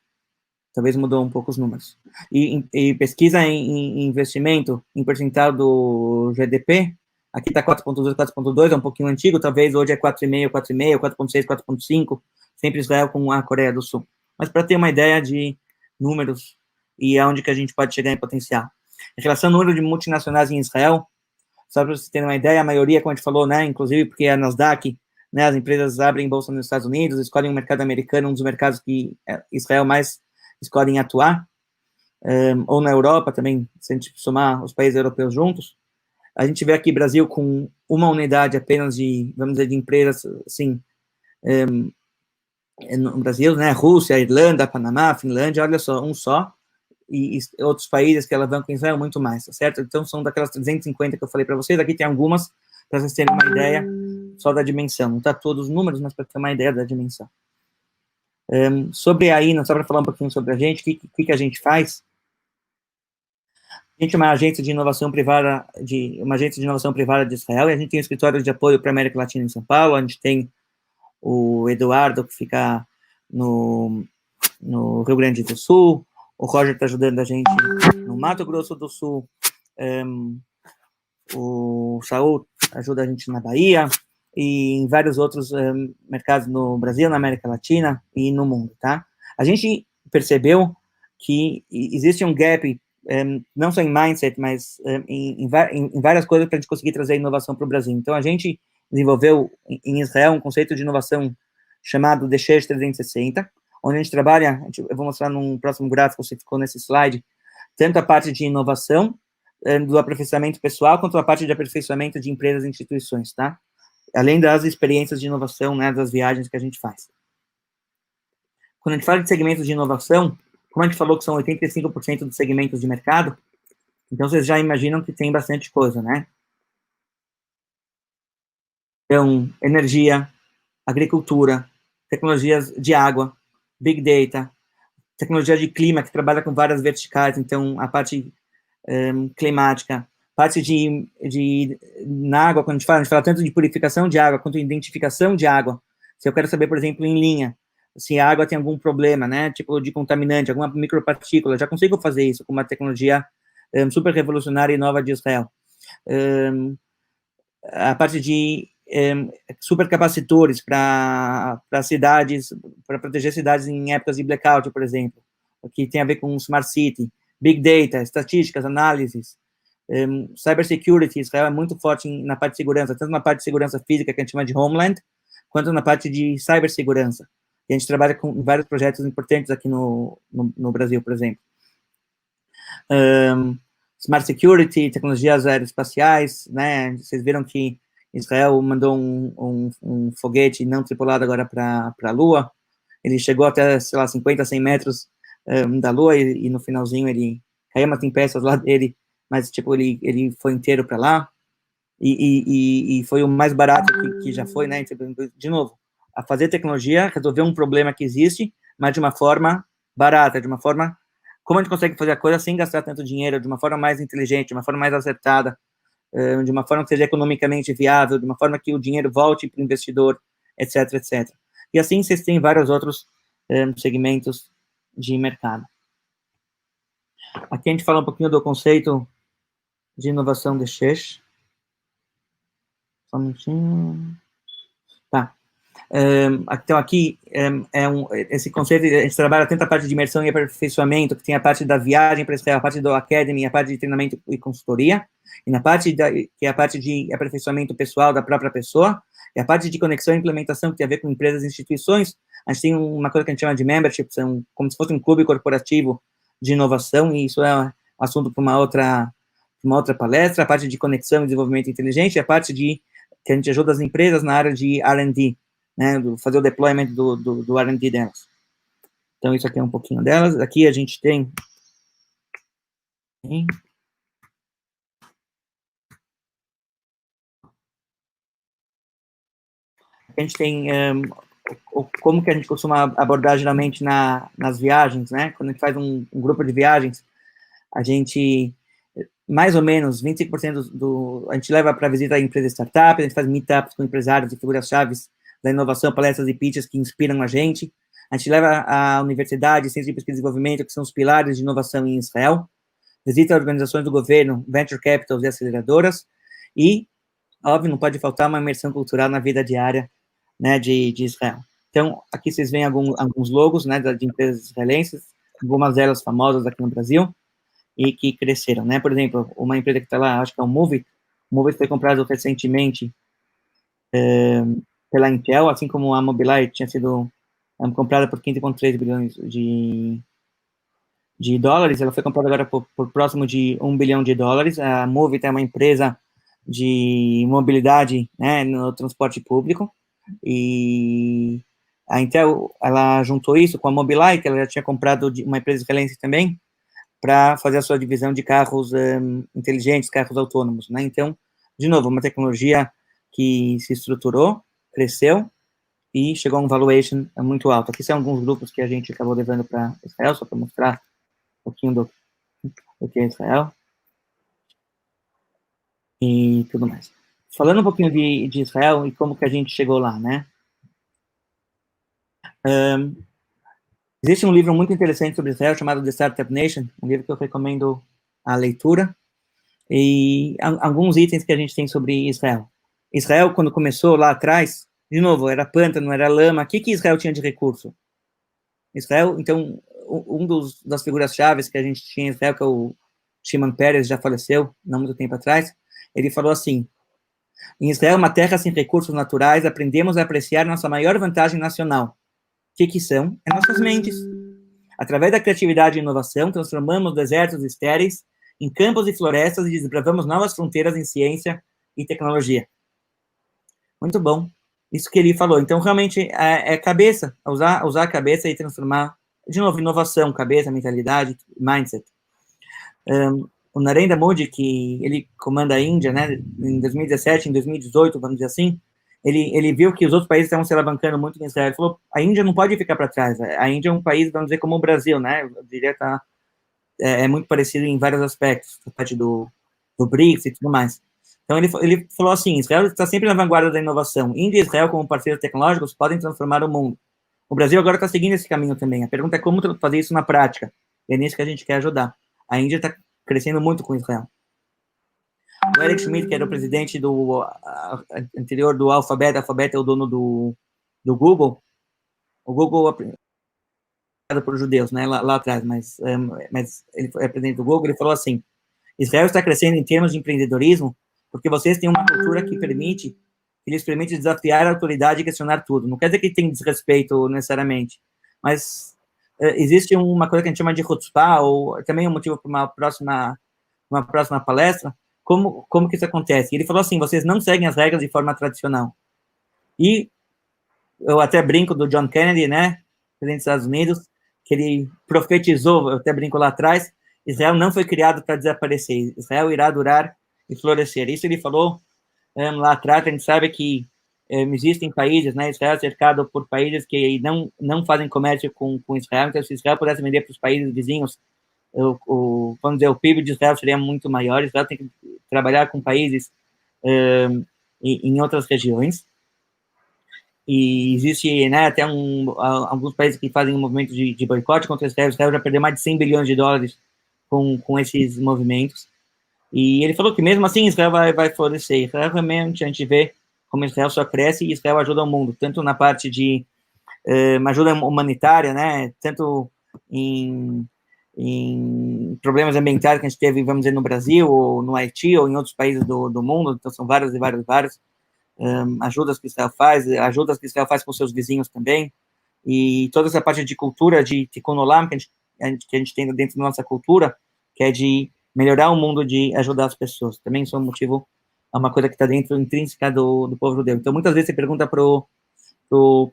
Talvez mudou um pouco os números. E pesquisa em investimento, em percentual do GDP, aqui está 4,2, 4,2, é um pouquinho antigo, talvez hoje é 4,5, 4,5, 4,6, 4,5, sempre Israel com a Coreia do Sul. Mas para ter uma ideia de números e aonde que a gente pode chegar em potencial. Em relação ao número de multinacionais em Israel, só para vocês terem uma ideia, a maioria, como a gente falou, né, inclusive porque a Nasdaq, né, as empresas abrem bolsa nos Estados Unidos, escolhem o mercado americano, um dos mercados que Israel mais escolhem atuar, ou na Europa também, se a gente somar os países europeus juntos. A gente vê aqui Brasil com uma unidade apenas de, vamos dizer, de empresas, assim, no Brasil, né, Rússia, Irlanda, Panamá, Finlândia, olha só, um só, e outros países que alavancam Israel muito mais, tá certo? Então, são daquelas 350 que eu falei para vocês, aqui tem algumas, para vocês terem uma ideia só da dimensão, não está todos os números, mas para ter uma ideia da dimensão. Sobre a INA, só para falar um pouquinho sobre a gente, o que a gente faz? A gente é uma agência de inovação privada de Israel, e a gente tem um escritório de apoio para a América Latina em São Paulo, a gente tem o Eduardo, que fica no Rio Grande do Sul, o Roger está ajudando a gente no Mato Grosso do Sul, o Saul ajuda a gente na Bahia, e em vários outros mercados no Brasil, na América Latina e no mundo, tá? A gente percebeu que existe um gap, não só em mindset, mas em várias coisas para a gente conseguir trazer inovação para o Brasil. Então, a gente desenvolveu em Israel um conceito de inovação chamado DSHESH 360, onde a gente trabalha, eu vou mostrar num próximo gráfico, você ficou nesse slide, tanto a parte de inovação, do aperfeiçoamento pessoal, quanto a parte de aperfeiçoamento de empresas e instituições, tá? Além das experiências de inovação, né, das viagens que a gente faz. Quando a gente fala de segmentos de inovação, como a gente falou que são 85% dos segmentos de mercado, então vocês já imaginam que tem bastante coisa, né? Então, energia, agricultura, tecnologias de água, big data, tecnologia de clima, que trabalha com várias verticais, então a parte climática, parte na água, quando a gente fala tanto de purificação de água, quanto de identificação de água. Se eu quero saber, por exemplo, em linha, se a água tem algum problema, né, tipo de contaminante, alguma micropartícula, já consigo fazer isso com uma tecnologia super revolucionária e nova de Israel. A parte de supercapacitores para cidades, para proteger cidades em épocas de blackout, por exemplo, que tem a ver com Smart City, Big Data, estatísticas, análises, Cybersecurity. Israel é muito forte na parte de segurança, tanto na parte de segurança física, que a gente chama de Homeland, quanto na parte de cibersegurança. E a gente trabalha com vários projetos importantes aqui no Brasil, por exemplo. Smart Security, tecnologias aeroespaciais, né? Vocês viram que Israel mandou um foguete não tripulado agora para a Lua. Ele chegou até, sei lá, 50, 100 metros da Lua, e no finalzinho ele caiu umas peças lá dele, mas, tipo, ele foi inteiro para lá, e foi o mais barato que já foi, né? De novo, a fazer tecnologia, resolver um problema que existe, mas de uma forma barata, de uma forma, como a gente consegue fazer a coisa sem gastar tanto dinheiro, de uma forma mais inteligente, de uma forma mais acertada, de uma forma que seja economicamente viável, de uma forma que o dinheiro volte para o investidor, etc, etc. E assim vocês têm vários outros segmentos de mercado. Aqui a gente fala um pouquinho do conceito de inovação de DSHESH. Só um minutinho. Tá. Então, aqui, esse conceito, a gente trabalha tanto a parte de imersão e aperfeiçoamento, que tem a parte da viagem para Israel, a parte do Academy, a parte de treinamento e consultoria, e na parte que é a parte de aperfeiçoamento pessoal da própria pessoa, e a parte de conexão e implementação, que tem a ver com empresas e instituições. A gente tem uma coisa que a gente chama de membership, como se fosse um clube corporativo de inovação, e isso é um assunto para uma outra palestra. A parte de conexão e desenvolvimento inteligente, e a parte que a gente ajuda as empresas na área de R&D, né, fazer o deployment do R&D delas. Então, isso aqui é um pouquinho delas. Aqui a gente tem... A gente tem como que a gente costuma abordar geralmente nas viagens, né? Quando a gente faz um grupo de viagens, a gente, mais ou menos, 25% a gente leva para visita a empresa startup, a gente faz meetups com empresários e figuras-chaves da inovação, palestras e pitches que inspiram a gente leva a universidade, centros de pesquisa e desenvolvimento, que são os pilares de inovação em Israel, visita organizações do governo, venture capitals e aceleradoras, e, óbvio, não pode faltar uma imersão cultural na vida diária, né, de Israel. Então, aqui vocês veem alguns logos, né, de empresas israelenses, algumas delas famosas aqui no Brasil, e que cresceram, né? Por exemplo, uma empresa que está lá, acho que é o Movit. O Movit foi comprado recentemente pela Intel, assim como a Mobileye tinha sido comprada por 15,3 bilhões de dólares. Ela foi comprada agora por próximo de $1 bilhão. A Movit é uma empresa de mobilidade, né, no transporte público. E a Intel, ela juntou isso com a Mobileye, que ela já tinha comprado uma empresa israelense também, para fazer a sua divisão de carros inteligentes, carros autônomos, né? Então, de novo, uma tecnologia que se estruturou, cresceu e chegou a um valuation muito alto. Aqui são alguns grupos que a gente acabou levando para Israel, só para mostrar um pouquinho do que é Israel e tudo mais. Falando um pouquinho de Israel e como que a gente chegou lá, né? Existe um livro muito interessante sobre Israel chamado The Startup Nation, um livro que eu recomendo a leitura, e alguns itens que a gente tem sobre Israel. Israel, quando começou lá atrás, de novo, era pântano, era lama. O que Israel tinha de recurso? Israel, então, das figuras-chave que a gente tinha em Israel, que é o Shimon Peres, já faleceu, não muito tempo atrás, ele falou assim: em Israel, uma terra sem recursos naturais, aprendemos a apreciar nossa maior vantagem nacional. O que são? É nossas mentes. Através da criatividade e inovação, transformamos desertos estéreis em campos e florestas e desbravamos novas fronteiras em ciência e tecnologia. Muito bom. Isso que ele falou. Então, realmente, é cabeça, usar a cabeça e transformar, de novo, inovação, cabeça, mentalidade, mindset. O Narendra Modi, que ele comanda a Índia, né, em 2017, em 2018, vamos dizer assim, ele viu que os outros países estavam se alavancando muito em Israel. Ele falou, a Índia não pode ficar para trás. A Índia é um país, vamos dizer, como o Brasil, né? Eu diria que é muito parecido em vários aspectos, a parte do BRICS e tudo mais. Então, ele falou assim, Israel está sempre na vanguarda da inovação. Índia e Israel, como parceiros tecnológicos, podem transformar o mundo. O Brasil agora está seguindo esse caminho também. A pergunta é como fazer isso na prática. E é nisso que a gente quer ajudar. A Índia está crescendo muito com Israel. O Eric Schmidt, que era o presidente anterior do Alphabet é o dono do Google. O Google é por judeus, né, lá atrás, mas ele é presidente do Google. Ele falou assim: Israel está crescendo em termos de empreendedorismo porque vocês têm uma cultura que lhes permite desafiar a autoridade e questionar tudo. Não quer dizer que tem desrespeito necessariamente, mas existe uma coisa que a gente chama de chutzpah, ou também um motivo para uma próxima palestra. Como que isso acontece? Ele falou assim, vocês não seguem as regras de forma tradicional. E eu até brinco do John Kennedy, né, presidente dos Estados Unidos, que ele profetizou, eu até brinco lá atrás, Israel não foi criado para desaparecer, Israel irá durar e florescer. Isso ele falou lá atrás. A gente sabe que existem países, né, Israel é cercado por países que não fazem comércio com Israel, então se Israel pudesse vender para os países vizinhos, vamos dizer, o PIB de Israel seria muito maior. Israel tem que trabalhar com países em outras regiões. E existe, né, até alguns países que fazem um movimento de boicote contra Israel. Israel já perdeu mais de 100 bilhões de dólares com esses movimentos. E ele falou que mesmo assim Israel vai florescer. Israel realmente, a gente vê como Israel só cresce e Israel ajuda o mundo, tanto na parte de ajuda humanitária, né, tanto em problemas ambientais que a gente teve, vamos dizer, no Brasil, ou no Haiti, ou em outros países do mundo. Então são vários ajudas que Israel faz com seus vizinhos também, e toda essa parte de cultura, de Tikkun Olam, que a gente tem dentro da nossa cultura, que é de melhorar o mundo, de ajudar as pessoas. Também isso é um motivo, é uma coisa que está dentro, intrínseca do povo judeu. Então, muitas vezes você pergunta pro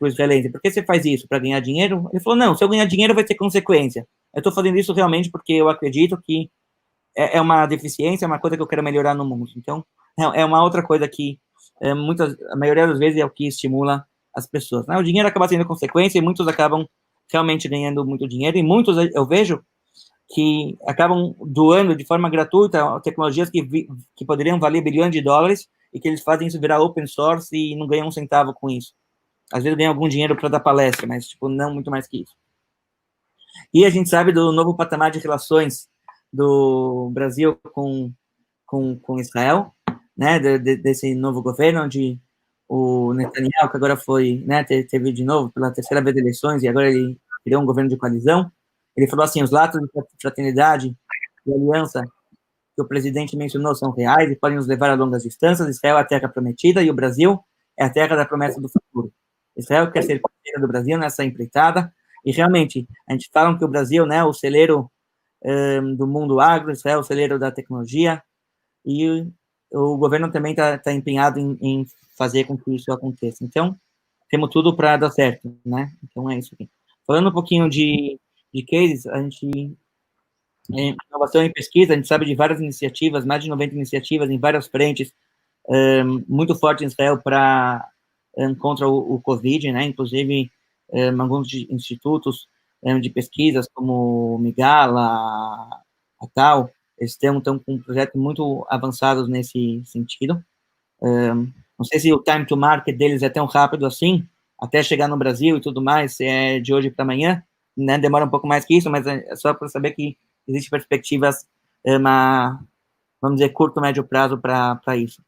israelense, por que você faz isso? Para ganhar dinheiro? Ele falou, não, se eu ganhar dinheiro vai ter consequência. Eu estou fazendo isso realmente porque eu acredito que é uma deficiência, é uma coisa que eu quero melhorar no mundo. Então, é uma outra coisa que a maioria das vezes é o que estimula as pessoas. Né? O dinheiro acaba sendo consequência e muitos acabam realmente ganhando muito dinheiro, e muitos eu vejo que acabam doando de forma gratuita tecnologias que poderiam valer bilhões de dólares, e que eles fazem isso virar open source e não ganham um centavo com isso. Às vezes ganham algum dinheiro para dar palestra, mas tipo, não muito mais que isso. E a gente sabe do novo patamar de relações do Brasil com Israel, né, desse novo governo, onde o Netanyahu, que agora foi, né, teve de novo pela terceira vez eleições, e agora ele criou um governo de coalizão. Ele falou assim, os laços de fraternidade e aliança que o presidente mencionou são reais e podem nos levar a longas distâncias. Israel é a terra prometida e o Brasil é a terra da promessa do futuro. Israel quer ser parceiro do Brasil nessa empreitada, e realmente, a gente fala que o Brasil, né, o celeiro do mundo agro, Israel é o celeiro da tecnologia, e o governo também está empenhado em fazer com que isso aconteça. Então, temos tudo para dar certo, né? Então, é isso aqui. Falando um pouquinho de cases, a gente, em inovação e pesquisa, a gente sabe de várias iniciativas, mais de 90 iniciativas em várias frentes, muito forte em Israel contra o Covid, né? Inclusive, alguns institutos de pesquisas, como o Migala, a Tal, eles estão com projetos muito avançados nesse sentido. Não sei se o time to market deles é tão rápido assim, até chegar no Brasil e tudo mais, se é de hoje para amanhã, né? Demora um pouco mais que isso, mas é só para saber que existem perspectivas, vamos dizer, curto, médio prazo para isso.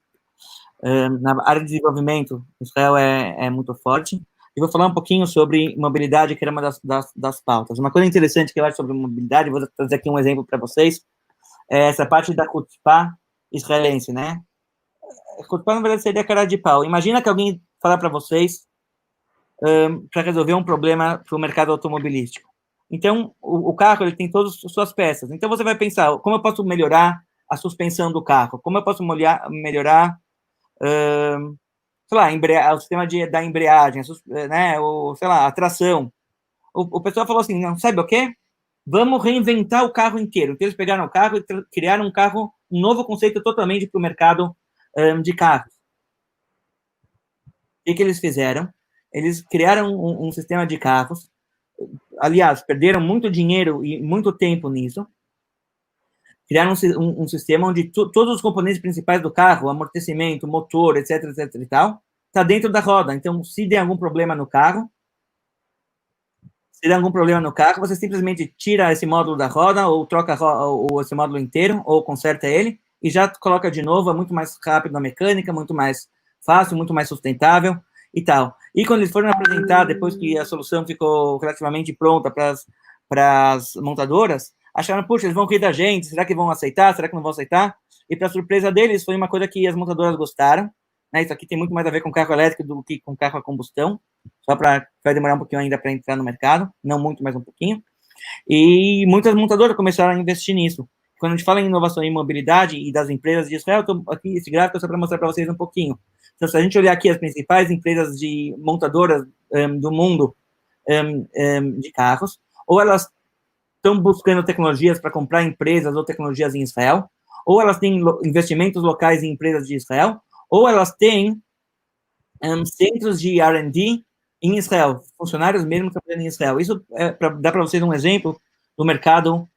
Na área de desenvolvimento, Israel é muito forte. E vou falar um pouquinho sobre mobilidade, que era uma das pautas. Uma coisa interessante que eu acho sobre mobilidade, vou trazer aqui um exemplo para vocês, é essa parte da chutzpah israelense, né? Chutzpah, na verdade, seria cara de pau. Imagina que alguém falar para vocês para resolver um problema para o mercado automobilístico. Então, o carro, ele tem todas as suas peças. Então, você vai pensar, como eu posso melhorar a suspensão do carro? Como eu posso melhorar sei lá, o sistema da embreagem, né, ou, sei lá, a tração. O pessoal falou assim, não, sabe o quê? Vamos reinventar o carro inteiro. Então, eles pegaram o carro e criaram um novo conceito totalmente para o mercado de carros. O que eles fizeram? Eles criaram um sistema de carros, aliás, perderam muito dinheiro e muito tempo nisso, criaram um sistema onde todos os componentes principais do carro, amortecimento, motor, etc, etc e tal, está dentro da roda. Então, se der algum problema no carro, você simplesmente tira esse módulo da roda, ou troca esse módulo inteiro, ou conserta ele, e já coloca de novo, é muito mais rápido na mecânica, muito mais fácil, muito mais sustentável e tal. E quando eles foram apresentar, depois que a solução ficou relativamente pronta para as montadoras, acharam, puxa, eles vão rir da gente, será que vão aceitar, será que não vão aceitar? E, para surpresa deles, foi uma coisa que as montadoras gostaram, né? Isso aqui tem muito mais a ver com carro elétrico do que com carro a combustão, só para vai demorar um pouquinho ainda para entrar no mercado, não muito, mas um pouquinho. E muitas montadoras começaram a investir nisso. Quando a gente fala em inovação e mobilidade e das empresas de Israel, aqui esse gráfico é só para mostrar para vocês um pouquinho. Então, se a gente olhar aqui as principais empresas de montadoras do mundo de carros, ou elas estão buscando tecnologias para comprar empresas ou tecnologias em Israel, ou elas têm investimentos locais em empresas de Israel, ou elas têm centros de R&D em Israel, funcionários mesmo trabalhando em Israel. Isso dá para vocês um exemplo do mercado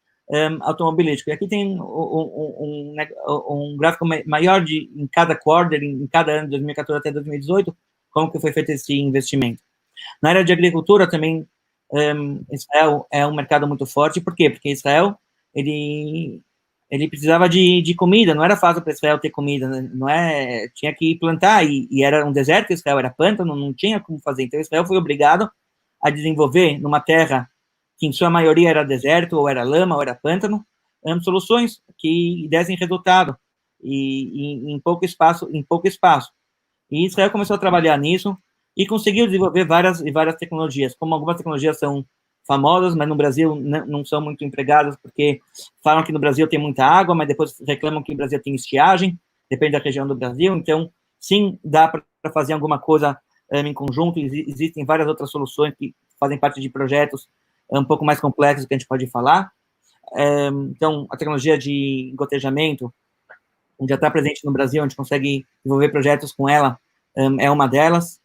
automobilístico. E aqui tem um gráfico maior em cada quarter, em cada ano, de 2014 até 2018, como que foi feito esse investimento. Na área de agricultura também, Israel é um mercado muito forte. Por quê? Porque Israel, ele precisava de comida, não era fácil para Israel ter comida, não é, tinha que plantar, e era um deserto, Israel era pântano, não tinha como fazer. Então, Israel foi obrigado a desenvolver numa terra que em sua maioria era deserto, ou era lama, ou era pântano, soluções que dessem resultado, e em pouco espaço. E Israel começou a trabalhar nisso, e conseguiu desenvolver várias tecnologias, como algumas tecnologias são famosas, mas no Brasil não são muito empregadas, porque falam que no Brasil tem muita água, mas depois reclamam que no Brasil tem estiagem, depende da região do Brasil. Então, sim, dá para fazer alguma coisa em conjunto. Existem várias outras soluções que fazem parte de projetos um pouco mais complexos que a gente pode falar. Então, a tecnologia de gotejamento já está presente no Brasil, a gente consegue desenvolver projetos com ela, é uma delas.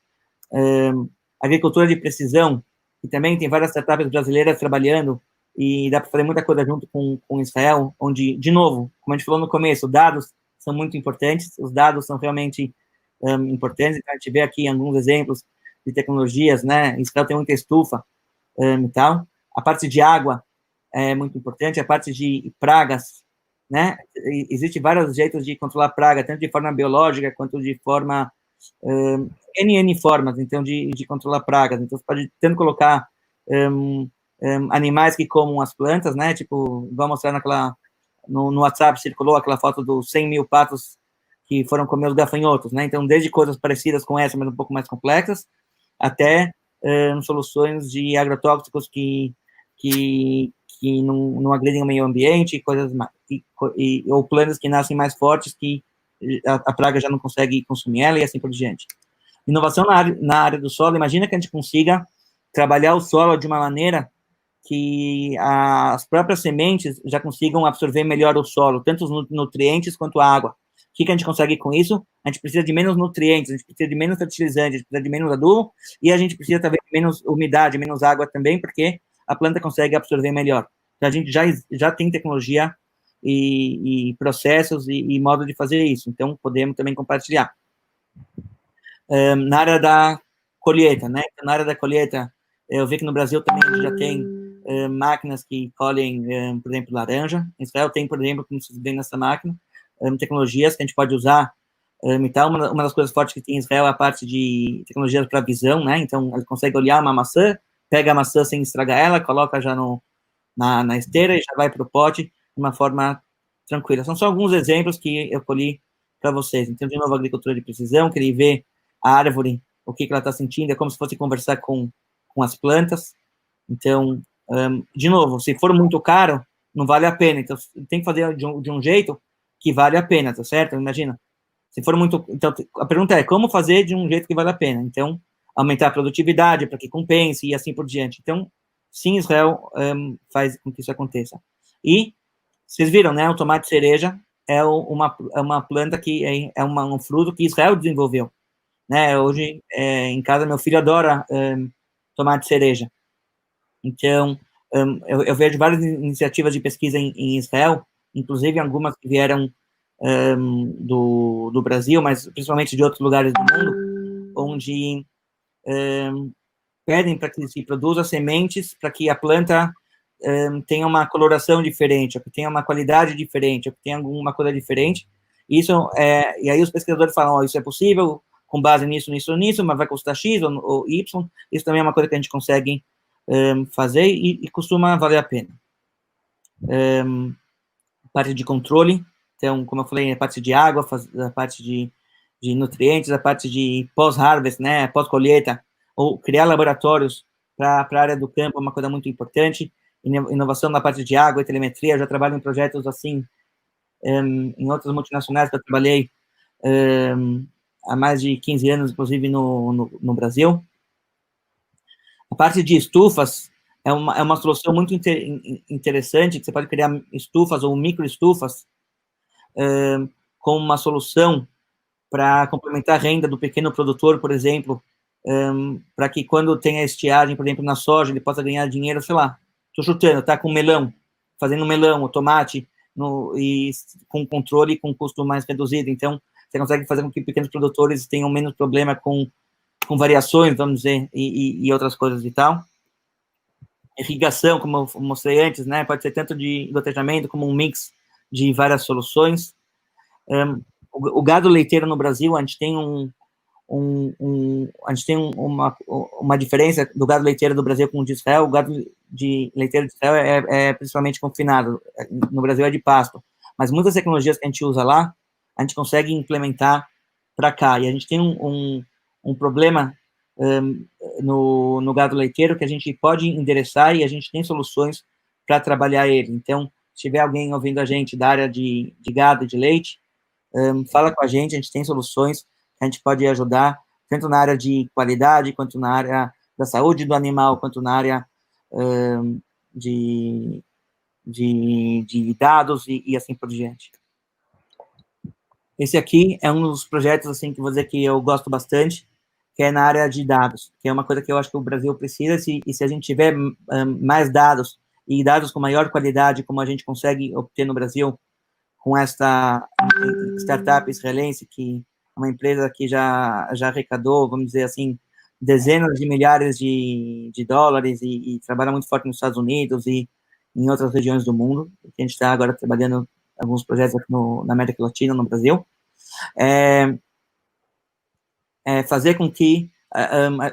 Agricultura de precisão, e também tem várias startups brasileiras trabalhando, e dá para fazer muita coisa junto com Israel, onde, de novo, como a gente falou no começo, dados são muito importantes, os dados são realmente importantes. Então, a gente vê aqui alguns exemplos de tecnologias, né? Israel tem muita estufa e tal. A parte de água é muito importante, a parte de pragas, né? Existem vários jeitos de controlar praga, tanto de forma biológica quanto de forma N formas, então, de controlar pragas. Então, você pode tanto colocar animais que comam as plantas, né? Tipo, vou mostrar no WhatsApp, circulou aquela foto dos 100 mil patos que foram comer os gafanhotos, né? Então, desde coisas parecidas com essa, mas um pouco mais complexas, até soluções de agrotóxicos que não agredem o meio ambiente, coisas ou plantas que nascem mais fortes, que a praga já não consegue consumir ela, e assim por diante. Inovação na área do solo, imagina que a gente consiga trabalhar o solo de uma maneira que as próprias sementes já consigam absorver melhor o solo, tanto os nutrientes quanto a água. O que a gente consegue com isso? A gente precisa de menos nutrientes, a gente precisa de menos fertilizante, a gente precisa de menos adubo, e a gente precisa também de menos umidade, menos água também, porque a planta consegue absorver melhor. Então, a gente já tem tecnologia e processos e modo de fazer isso, então podemos também compartilhar. Na área da colheita, né? Na área da colheita, eu vi que no Brasil também a gente já tem máquinas que colhem, por exemplo, laranja. Em Israel tem, por exemplo, como vocês veem nessa máquina, tecnologias que a gente pode usar. Então, uma das coisas fortes que tem em Israel é a parte de tecnologias para visão, né? Então, ele consegue olhar uma maçã, pega a maçã sem estragar ela, coloca já na esteira e já vai para o pote de uma forma tranquila. São só alguns exemplos que eu colhi para vocês. Então, de novo, agricultura de precisão, que ele vê a árvore, o que ela está sentindo, é como se fosse conversar com as plantas. Então, de novo, se for muito caro, não vale a pena. Então, tem que fazer de um jeito que vale a pena, tá certo? Imagina, se for muito... Então, a pergunta é, como fazer de um jeito que vale a pena? Então, aumentar a produtividade para que compense e assim por diante. Então, sim, Israel faz com que isso aconteça. E, vocês viram, né, o tomate cereja é uma planta que é um fruto que Israel desenvolveu. Né, hoje, em casa, meu filho adora tomate cereja. Então, eu vejo várias iniciativas de pesquisa em Israel, inclusive algumas que vieram do Brasil, mas principalmente de outros lugares do mundo, onde pedem para que se produza sementes para que a planta tenha uma coloração diferente, ou que tenha uma qualidade diferente, ou que tenha alguma coisa diferente. Isso e aí os pesquisadores falam, oh, isso é possível com base nisso, mas vai custar X ou Y. Isso também é uma coisa que a gente consegue fazer e costuma valer a pena. Parte de controle, então, como eu falei, a parte de água, a parte de nutrientes, a parte de pós-harvest, né, pós-colheita, ou criar laboratórios para a área do campo é uma coisa muito importante. Inovação na parte de água e telemetria, eu já trabalho em projetos assim, em outras multinacionais que eu trabalhei há mais de 15 anos, inclusive no Brasil. A parte de estufas é uma solução muito interessante, que você pode criar estufas ou microestufas como uma solução para complementar a renda do pequeno produtor, por exemplo, para que quando tem a estiagem, por exemplo, na soja, ele possa ganhar dinheiro, sei lá, estou chutando, tá com melão, fazendo melão, ou tomate, e com controle e com custo mais reduzido. Então, você consegue fazer com que pequenos produtores tenham menos problema com variações, vamos dizer, e outras coisas e tal. Irrigação, como eu mostrei antes, né, pode ser tanto de gotejamento como um mix de várias soluções. O gado leiteiro no Brasil, a gente tem uma diferença do gado leiteiro do Brasil com o de Israel. O gado leiteiro de Israel é principalmente confinado, no Brasil é de pasto, mas muitas tecnologias que a gente usa lá, a gente consegue implementar para cá, e a gente tem um problema no gado leiteiro que a gente pode endereçar e a gente tem soluções para trabalhar ele. Então, se tiver alguém ouvindo a gente da área de gado e de leite, fala com a gente tem soluções que a gente pode ajudar, tanto na área de qualidade, quanto na área da saúde do animal, quanto na área de dados e assim por diante. Esse aqui é um dos projetos, assim, que vou dizer que eu gosto bastante, que é na área de dados, que é uma coisa que eu acho que o Brasil precisa, e se a gente tiver mais dados, e dados com maior qualidade, como a gente consegue obter no Brasil, com esta startup israelense, que é uma empresa que já arrecadou, vamos dizer assim, dezenas de milhares de dólares, e trabalha muito forte nos Estados Unidos e em outras regiões do mundo, que a gente está agora trabalhando alguns projetos aqui na América Latina, no Brasil. Fazer com que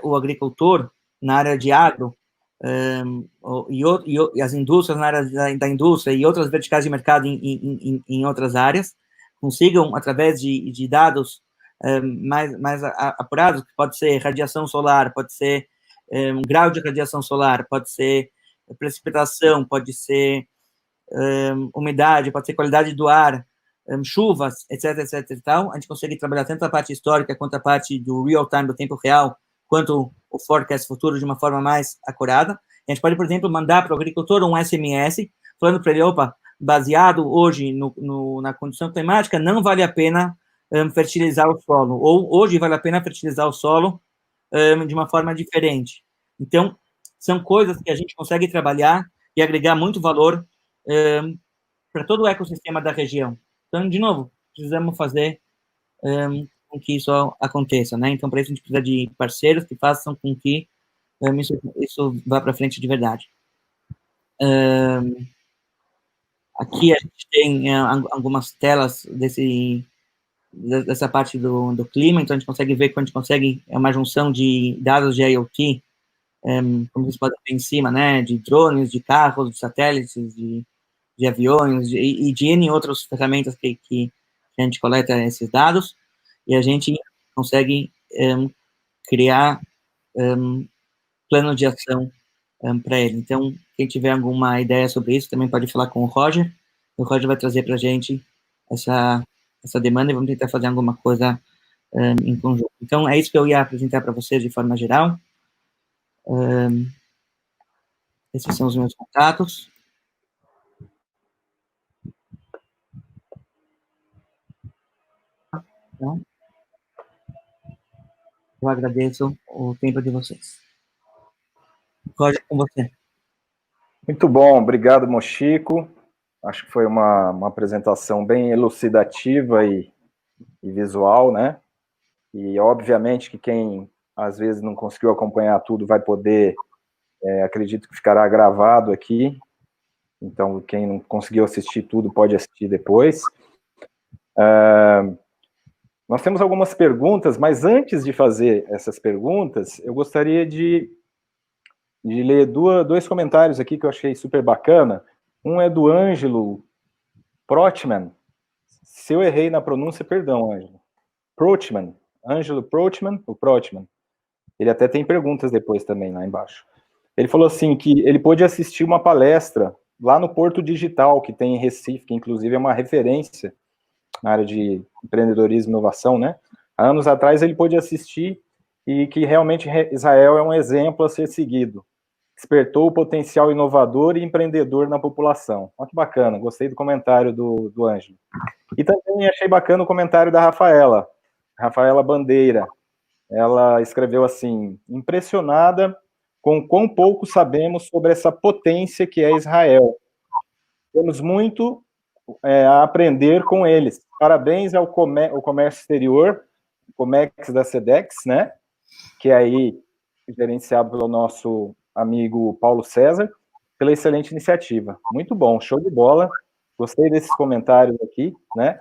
o agricultor, na área de agro, e as indústrias, na área da indústria, e outras verticais de mercado em outras áreas, consigam, através de dados mais apurados, que pode ser radiação solar, pode ser grau de radiação solar, pode ser precipitação, pode ser umidade, pode ser qualidade do ar, chuvas, etc, e tal, a gente consegue trabalhar tanto a parte histórica quanto a parte do real-time, do tempo real, quanto o forecast futuro de uma forma mais acurada. A gente pode, por exemplo, mandar para o agricultor um SMS, falando para ele, opa, baseado hoje na condição climática, não vale a pena fertilizar o solo, ou hoje vale a pena fertilizar o solo de uma forma diferente. Então, são coisas que a gente consegue trabalhar e agregar muito valor para todo o ecossistema da região. Então, de novo, precisamos fazer com que isso aconteça, né? Então, para isso, a gente precisa de parceiros que façam com que isso vá para frente de verdade. Aqui a gente tem algumas telas dessa parte do clima, então a gente consegue ver que a gente consegue uma junção de dados de IoT, como vocês podem ver em cima, né? De drones, de carros, de satélites, de aviões e de N outras ferramentas que a gente coleta esses dados, e a gente consegue criar plano de ação para ele. Então, quem tiver alguma ideia sobre isso, também pode falar com o Roger vai trazer para a gente essa demanda e vamos tentar fazer alguma coisa em conjunto. Então, é isso que eu ia apresentar para vocês de forma geral. Esses são os meus contatos. Então, eu agradeço o tempo de vocês. Roger, com você. Muito bom, obrigado, Mochico. Acho que foi uma apresentação bem elucidativa e visual, né? E, obviamente, que quem, às vezes, não conseguiu acompanhar tudo vai poder, acredito que ficará gravado aqui. Então, quem não conseguiu assistir tudo pode assistir depois. Nós temos algumas perguntas, mas antes de fazer essas perguntas, eu gostaria de ler dois comentários aqui que eu achei super bacana. Um é do Ângelo Prochman. Se eu errei na pronúncia, perdão, Ângelo. Prochman. Ângelo Prochman, o Prochman. Ele até tem perguntas depois também, lá embaixo. Ele falou assim, que ele pôde assistir uma palestra lá no Porto Digital, que tem em Recife, que inclusive é uma referência na área de empreendedorismo e inovação, né? Há anos atrás ele pôde assistir e que realmente Israel é um exemplo a ser seguido. Despertou o potencial inovador e empreendedor na população. Olha que bacana, gostei do comentário do Ângelo. E também achei bacana o comentário da Rafaela Bandeira. Ela escreveu assim, impressionada com quão pouco sabemos sobre essa potência que é Israel. Temos muito a aprender com eles. Parabéns ao comércio exterior, o Comex da SEDEX, né? Que é aí gerenciado pelo nosso amigo Paulo César, pela excelente iniciativa. Muito bom, show de bola. Gostei desses comentários aqui, né?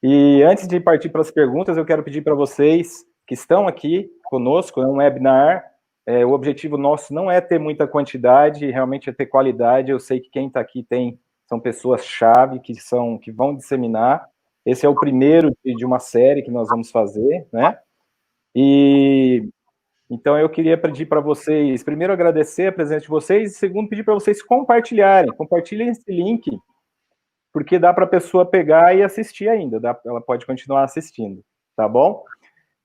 E antes de partir para as perguntas, eu quero pedir para vocês que estão aqui conosco, é um webinar, o objetivo nosso não é ter muita quantidade, realmente é ter qualidade. Eu sei que quem está aqui são pessoas-chave que vão disseminar. Esse é o primeiro de uma série que nós vamos fazer, né? E então eu queria pedir para vocês, primeiro agradecer a presença de vocês, e segundo pedir para vocês compartilhem esse link, porque dá para a pessoa pegar e assistir ainda, ela pode continuar assistindo, tá bom?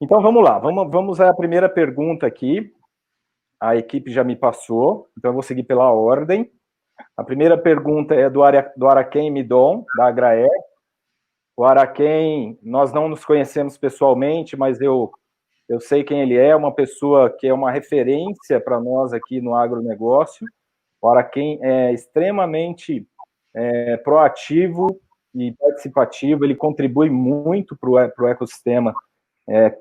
Então vamos lá, vamos à primeira pergunta aqui, a equipe já me passou, então eu vou seguir pela ordem. A primeira pergunta é do Araquém Midon, da Agraer. O Araquém, nós não nos conhecemos pessoalmente, mas eu sei quem ele é, uma pessoa que é uma referência para nós aqui no agronegócio. O Araquém é extremamente proativo e participativo, ele contribui muito para o ecossistema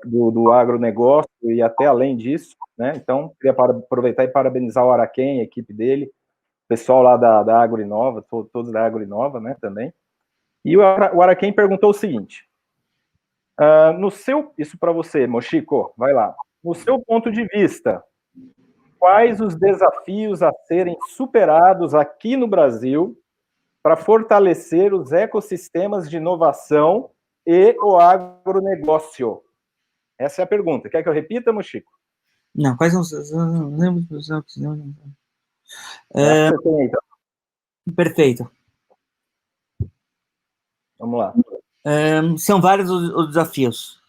do agronegócio e até além disso, né? Então, queria aproveitar e parabenizar o Araquém, a equipe dele, o pessoal lá da AgroInova, todos da AgroInova, né, também. E o Araquém perguntou o seguinte, isso para você, Mochico, vai lá. No seu ponto de vista, quais os desafios a serem superados aqui no Brasil para fortalecer os ecossistemas de inovação e o agronegócio? Essa é a pergunta. Quer que eu repita, Mochico? Não, quais são os... Perfeito. Vamos lá. São vários os desafios.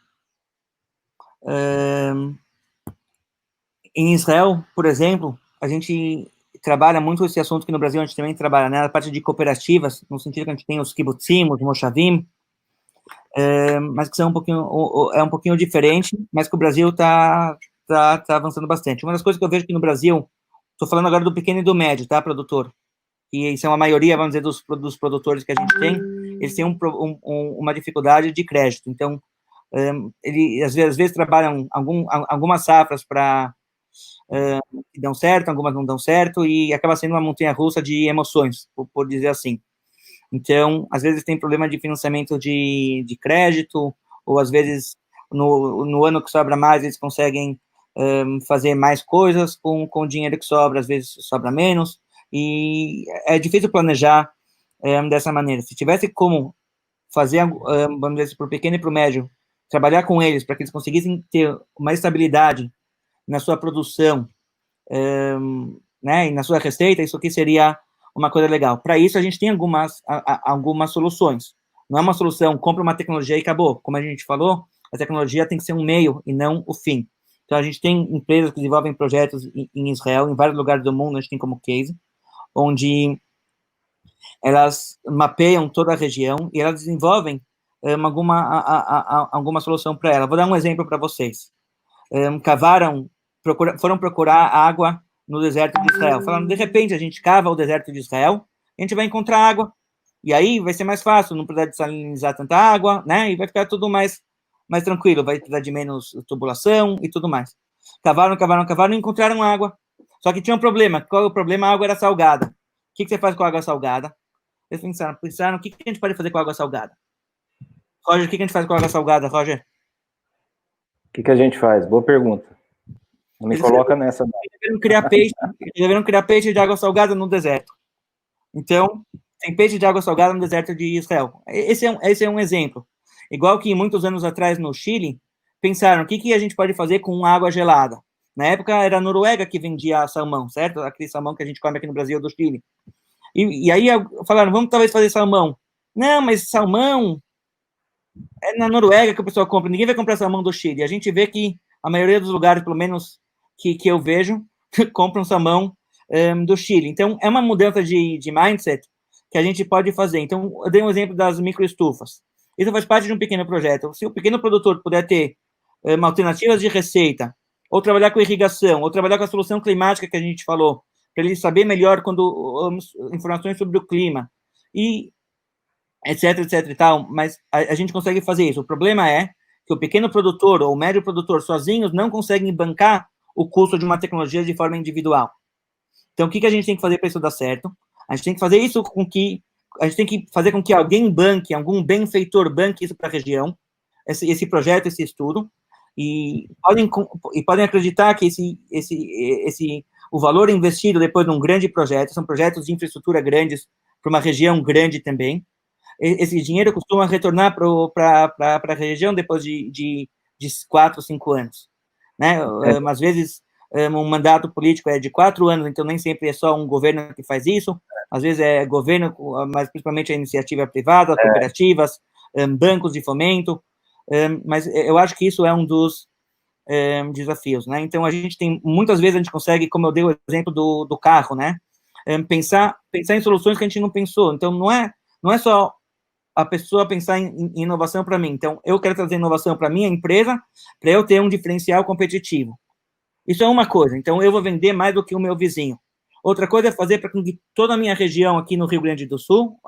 Em Israel, por exemplo, a gente trabalha muito esse assunto que no Brasil a gente também trabalha, né? A parte de cooperativas, no sentido que a gente tem os kibbutzim, os moshavim, mas que são um pouquinho diferente, mas que o Brasil tá avançando bastante. Uma das coisas que eu vejo que no Brasil, estou falando agora do pequeno e do médio, tá, produtor? E isso é uma maioria, vamos dizer, dos produtores que a gente tem, eles têm uma dificuldade de crédito. Então, eles às vezes trabalham algumas safras para que dão certo, algumas não dão certo, e acaba sendo uma montanha-russa de emoções, por dizer assim. Então, às vezes tem problema de financiamento de crédito, ou às vezes no ano que sobra mais, eles conseguem fazer mais coisas com o dinheiro que sobra, às vezes sobra menos, e é difícil planejar dessa maneira. Se tivesse como fazer, vamos dizer assim, para o pequeno e para o médio, trabalhar com eles para que eles conseguissem ter uma estabilidade na sua produção, né, e na sua receita, isso aqui seria uma coisa legal. Para isso, a gente tem algumas soluções. Não é uma solução, compra uma tecnologia e acabou. Como a gente falou, a tecnologia tem que ser um meio e não o fim. Então, a gente tem empresas que desenvolvem projetos em Israel, em vários lugares do mundo, a gente tem como case, onde elas mapeiam toda a região e elas desenvolvem alguma solução para ela. Vou dar um exemplo para vocês. Foram procurar água no deserto de Israel. Falaram, de repente, a gente cava o deserto de Israel, a gente vai encontrar água, e aí vai ser mais fácil, não precisar desalinizar tanta água, né, e vai ficar tudo mais tranquilo, vai precisar de menos tubulação e tudo mais. Cavaram, e encontraram água. Só que tinha um problema. Qual é o problema? A água era salgada. O que você faz com a água salgada? Eles pensaram, o que a gente pode fazer com a água salgada? Roger, o que a gente faz com a água salgada, Roger? O que a gente faz? Boa pergunta. Não me coloca nessa. Eles deveriam criar peixe de água salgada no deserto. Então, tem peixe de água salgada no deserto de Israel. Esse é um exemplo. Igual que muitos anos atrás no Chile, pensaram, o que a gente pode fazer com água gelada? Na época era a Noruega que vendia salmão, certo? Aquele salmão que a gente come aqui no Brasil do Chile. E aí falaram, vamos talvez fazer salmão. Não, mas salmão é na Noruega que o pessoal compra. Ninguém vai comprar salmão do Chile. A gente vê que a maioria dos lugares, pelo menos que eu vejo, compram salmão do Chile. Então, é uma mudança de mindset que a gente pode fazer. Então, eu dei um exemplo das microestufas. Isso faz parte de um pequeno projeto. Se o pequeno produtor puder ter alternativas de receita, ou trabalhar com irrigação, ou trabalhar com a solução climática que a gente falou, para ele saber melhor informações sobre o clima, e etc e tal, mas a gente consegue fazer isso. O problema é que o pequeno produtor ou o médio produtor sozinhos não conseguem bancar o custo de uma tecnologia de forma individual. Então, o que a gente tem que fazer para isso dar certo? A gente tem que fazer isso a gente tem que fazer com que alguém banque, algum benfeitor banque isso para a região, esse projeto, esse estudo, e podem acreditar que o valor investido depois num grande projeto, são projetos de infraestrutura grandes, para uma região grande também, esse dinheiro costuma retornar para a região depois de 4, 5 anos. Né? Às vezes, um mandato político é de 4 anos, então nem sempre é só um governo que faz isso, às vezes é governo, mas principalmente a iniciativa privada, cooperativas, bancos de fomento, mas eu acho que isso é um dos desafios, né? Então, muitas vezes a gente consegue, como eu dei o exemplo do carro, né? Pensar em soluções que a gente não pensou. Então, não é só a pessoa pensar em inovação para mim. Então, eu quero trazer inovação para minha empresa, para eu ter um diferencial competitivo. Isso é uma coisa. Então, eu vou vender mais do que o meu vizinho. Outra coisa é fazer para que toda a minha região aqui no Rio Grande do Sul,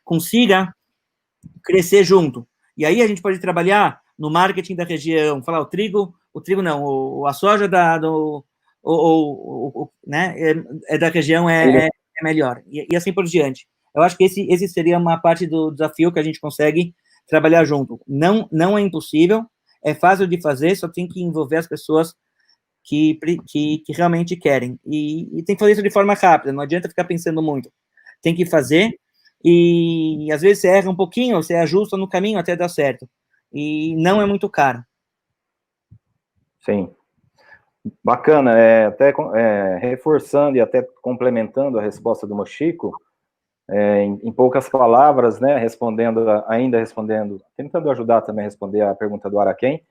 consiga crescer junto. E aí a gente pode trabalhar no marketing da região, falar a soja né, da região é melhor. E assim por diante. Eu acho que esse seria uma parte do desafio que a gente consegue trabalhar junto. Não é impossível, é fácil de fazer, só tem que envolver as pessoas que realmente querem. E tem que fazer isso de forma rápida, não adianta ficar pensando muito. Tem que fazer, e às vezes você erra um pouquinho, você ajusta no caminho até dar certo. E não é muito caro. Sim. Bacana, até reforçando e até complementando a resposta do Mochico, Em poucas palavras, né, ainda respondendo, tentando ajudar também a responder a pergunta do Araquém,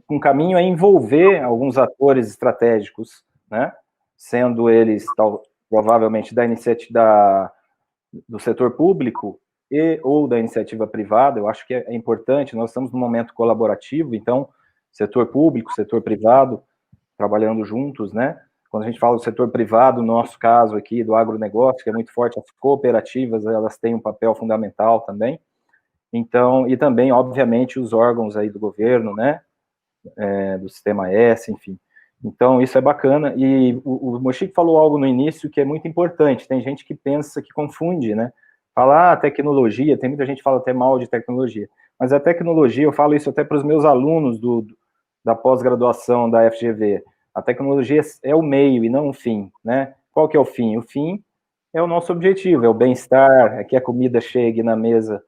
um caminho é envolver alguns atores estratégicos, né, sendo eles provavelmente da iniciativa do setor público ou da iniciativa privada. Eu acho que é importante, nós estamos num momento colaborativo, então, setor público, setor privado, trabalhando juntos, né? Quando a gente fala do setor privado, no nosso caso aqui, do agronegócio, que é muito forte, as cooperativas, elas têm um papel fundamental também. Então, e também, obviamente, os órgãos aí do governo, né? Do Sistema S, enfim. Então, isso é bacana. E o Mochico falou algo no início que é muito importante. Tem gente que pensa, que confunde, né? Fala, tecnologia, tem muita gente que fala até mal de tecnologia. Mas a tecnologia, eu falo isso até para os meus alunos da pós-graduação da FGV. A tecnologia é o meio e não o fim, né? Qual que é o fim? O fim é o nosso objetivo, é o bem-estar, é que a comida chegue na mesa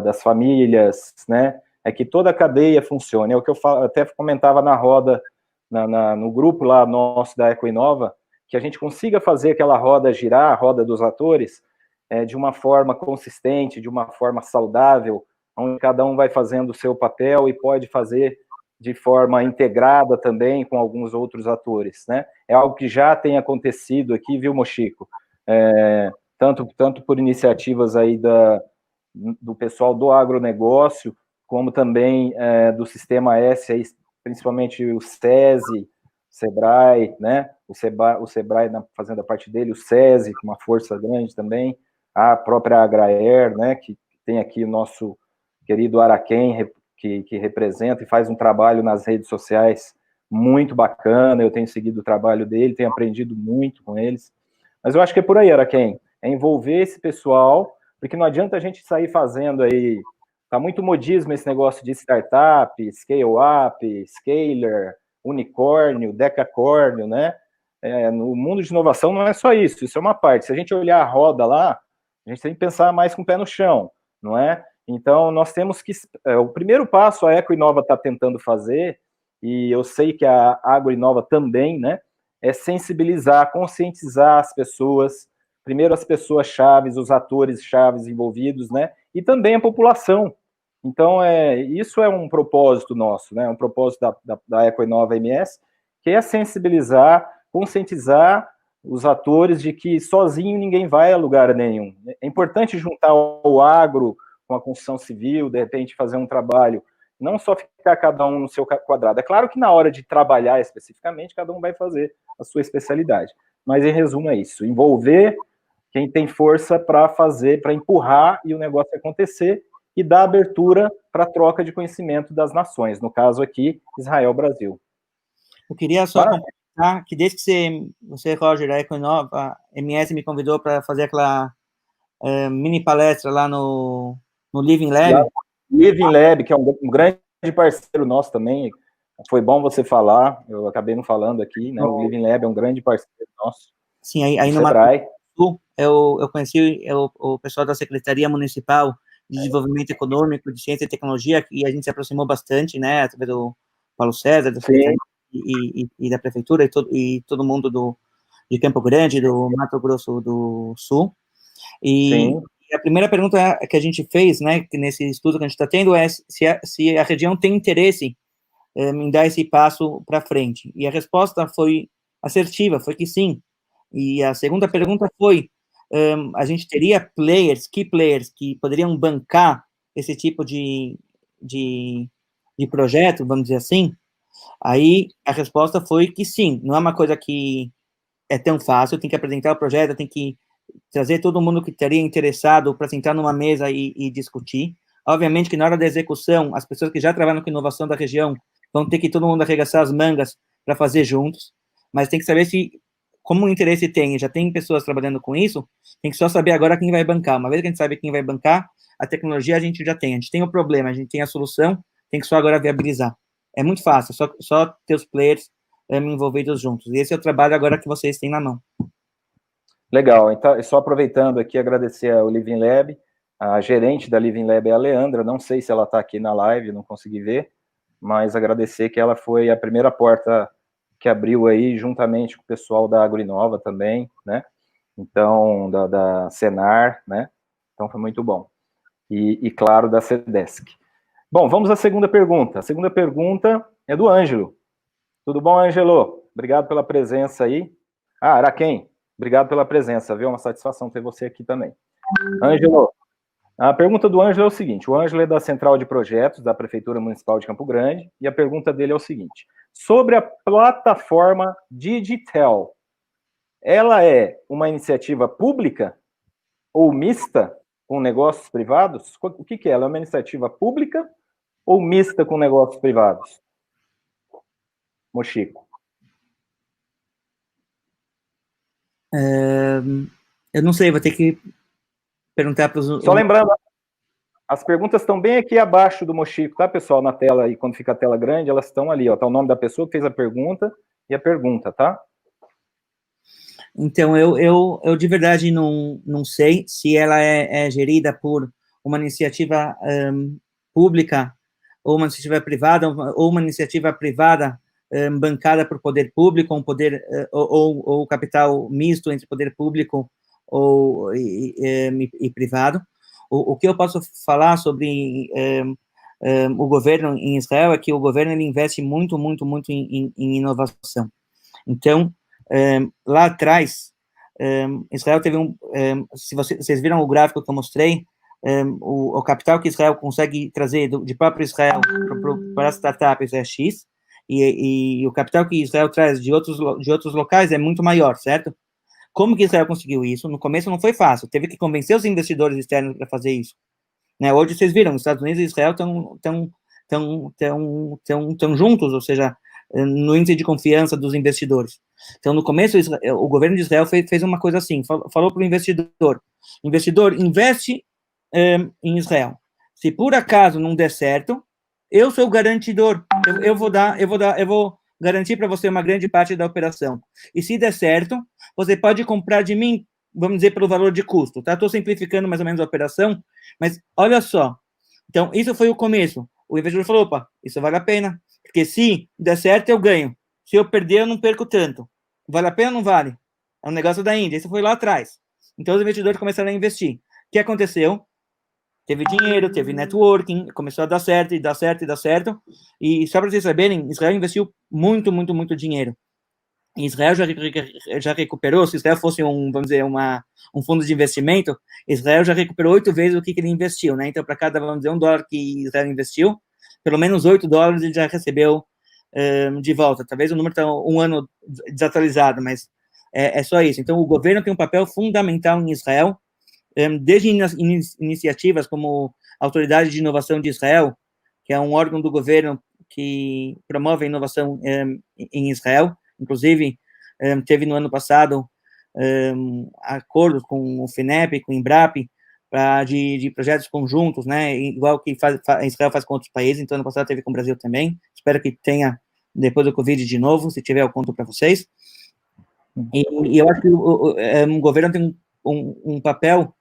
das famílias, né? É que toda a cadeia funcione. É o que eu até comentava na roda, no grupo lá nosso da Ecoinova, que a gente consiga fazer aquela roda girar, a roda dos atores, de uma forma consistente, de uma forma saudável, onde cada um vai fazendo o seu papel e pode fazer de forma integrada também com alguns outros atores, né? É algo que já tem acontecido aqui, viu, Mochico? Tanto por iniciativas aí do pessoal do agronegócio, como também do Sistema S, aí, principalmente o SESI, Sebrae, né? O Sebrae fazendo a parte dele, o SESI, com uma força grande também, a própria Agraer, né? Que tem aqui o nosso querido Araquém, que representa e faz um trabalho nas redes sociais muito bacana. Eu tenho seguido o trabalho dele, tenho aprendido muito com eles. Mas eu acho que é por aí, Araquém, é envolver esse pessoal, porque não adianta a gente sair fazendo aí, tá muito modismo esse negócio de startup, scale-up, scaler, unicórnio, decacórnio, né? No mundo de inovação não é só isso, isso é uma parte. Se a gente olhar a roda lá, a gente tem que pensar mais com o pé no chão, não é? Então, nós temos que... o primeiro passo a Ecoinova está tentando fazer, e eu sei que a Agroinova também, né? É sensibilizar, conscientizar as pessoas, primeiro as pessoas chaves, os atores chaves envolvidos, né? E também a população. Então, isso é um propósito nosso, né? Um propósito da Ecoinova MS, que é sensibilizar, conscientizar os atores de que sozinho ninguém vai a lugar nenhum. É importante juntar o agro com a construção civil, de repente fazer um trabalho, não só ficar cada um no seu quadrado. É claro que na hora de trabalhar especificamente, cada um vai fazer a sua especialidade. Mas, em resumo, é isso. Envolver quem tem força para fazer, para empurrar e o negócio acontecer e dar abertura para a troca de conhecimento das nações. No caso aqui, Israel-Brasil. Eu queria só complementar que desde que você Roger, da Ecoinova, a MS me convidou para fazer aquela mini palestra lá no Living Lab. Living Lab, que é um grande parceiro nosso também. Foi bom você falar, eu acabei não falando aqui, né? O Living Lab é um grande parceiro nosso. Sim, aí no Mato Grosso do Sul, eu conheci o pessoal da Secretaria Municipal de Desenvolvimento Econômico, de Ciência e Tecnologia, e a gente se aproximou bastante, né, através do Paulo César, da Secretaria e da Prefeitura, e todo mundo de Campo Grande, do Mato Grosso do Sul. E a primeira pergunta que a gente fez, né, nesse estudo que a gente está tendo, é se a região tem interesse em dar esse passo para frente. E a resposta foi assertiva, foi que sim. E a segunda pergunta foi, a gente teria key players, que poderiam bancar esse tipo de projeto, vamos dizer assim? Aí a resposta foi que sim, não é uma coisa que é tão fácil, tem que apresentar o projeto, tem que trazer todo mundo que estaria interessado para sentar numa mesa e discutir. Obviamente que na hora da execução, as pessoas que já trabalham com inovação da região vão ter que todo mundo arregaçar as mangas para fazer juntos, mas tem que saber como o interesse tem, já tem pessoas trabalhando com isso, tem que só saber agora quem vai bancar. Uma vez que a gente sabe quem vai bancar, a tecnologia a gente já tem, a gente tem o problema, a gente tem a solução, tem que só agora viabilizar. É muito fácil, só ter os players envolvidos juntos. E esse é o trabalho agora que vocês têm na mão. Legal, então, só aproveitando aqui, agradecer ao Living Lab, a gerente da Living Lab é a Leandra, não sei se ela está aqui na live, não consegui ver, mas agradecer que ela foi a primeira porta que abriu aí, juntamente com o pessoal da Agroinova também, né? então, da Senar, né? Então, foi muito bom. E claro, da Cedesc. Bom, vamos à segunda pergunta. A segunda pergunta é do Ângelo. Tudo bom, Ângelo? Obrigado pela presença aí. Ah, Araquém, obrigado pela presença, viu? É uma satisfação ter você aqui também. Ângelo, a pergunta do Ângelo é o seguinte: o Ângelo é da Central de Projetos da Prefeitura Municipal de Campo Grande, e a pergunta dele é o seguinte: sobre a plataforma Digital, ela é uma iniciativa pública ou mista com negócios privados? O que é? Ela é uma iniciativa pública ou mista com negócios privados? Mochico. Eu não sei, vou ter que perguntar para os... Só lembrando, as perguntas estão bem aqui abaixo do Mochico, tá, pessoal? Na tela aí, quando fica a tela grande, elas estão ali, ó. Tá o nome da pessoa que fez a pergunta e a pergunta, tá? Então, eu de verdade não sei se ela é gerida por uma iniciativa pública ou uma iniciativa privada, ou uma iniciativa privada bancada por poder público, ou capital misto entre poder público e privado. O que eu posso falar sobre o governo em Israel é que o governo ele investe muito em inovação. Então, lá atrás, Israel teve se vocês viram o gráfico que eu mostrei, o capital que Israel consegue trazer de próprio Israel para as startups é X, e o capital que Israel traz de outros locais é muito maior, certo? Como que Israel conseguiu isso? No começo não foi fácil, teve que convencer os investidores externos para fazer isso. Né? Hoje vocês viram, os Estados Unidos e Israel estão juntos, ou seja, no índice de confiança dos investidores. Então, no começo, o governo de Israel fez uma coisa assim, falou para o investidor, investe em Israel. Se por acaso não der certo, eu sou o garantidor, eu vou garantir para você uma grande parte da operação. E se der certo, você pode comprar de mim, vamos dizer, pelo valor de custo, tá? Estou simplificando mais ou menos a operação, mas olha só. Então, isso foi o começo. O investidor falou, opa, isso vale a pena, porque se der certo, eu ganho. Se eu perder, eu não perco tanto. Vale a pena ou não vale? É um negócio da Índia. Isso foi lá atrás. Então, os investidores começaram a investir. O que aconteceu? Teve dinheiro, teve networking, começou a dar certo, e dar certo, e dar certo. E só para vocês saberem, Israel investiu muito dinheiro. Israel já recuperou, se Israel fosse vamos dizer, um fundo de investimento, Israel já recuperou 8 vezes o que ele investiu, né? Então, para cada, vamos dizer, $1 que Israel investiu, pelo menos $8 ele já recebeu de volta. Talvez o número está um ano desatualizado, mas é só isso. Então, o governo tem um papel fundamental em Israel, desde iniciativas como a Autoridade de Inovação de Israel, que é um órgão do governo que promove a inovação em Israel. Inclusive, teve no ano passado acordos com o FINEP, com o IMBRAP, de projetos conjuntos, né, igual que Israel faz com outros países. Então, ano passado teve com o Brasil também. Espero que tenha, depois do Covid, de novo. Se tiver, eu conto para vocês. E eu acho que o governo tem um papel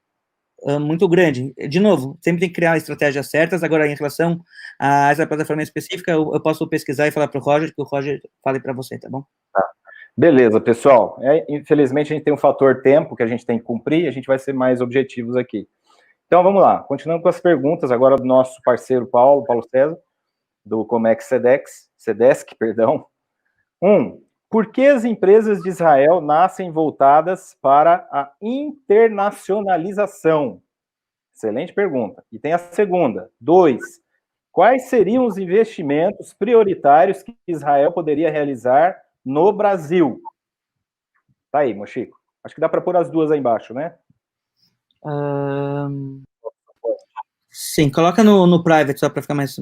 muito grande. De novo, sempre tem que criar estratégias certas. Agora, em relação a essa plataforma específica, eu posso pesquisar e falar para o Roger, que o Roger fale para você, tá bom? Tá. Beleza, pessoal. Infelizmente, a gente tem um fator tempo que a gente tem que cumprir, a gente vai ser mais objetivos aqui. Então, vamos lá. Continuando com as perguntas, agora do nosso parceiro Paulo César, do Comex Cedesc, perdão. Por que as empresas de Israel nascem voltadas para a internacionalização? Excelente pergunta. E tem a segunda. 2. Quais seriam os investimentos prioritários que Israel poderia realizar no Brasil? Tá aí, Mochico. Acho que dá para pôr as duas aí embaixo, né? Sim, coloca no private só para ficar mais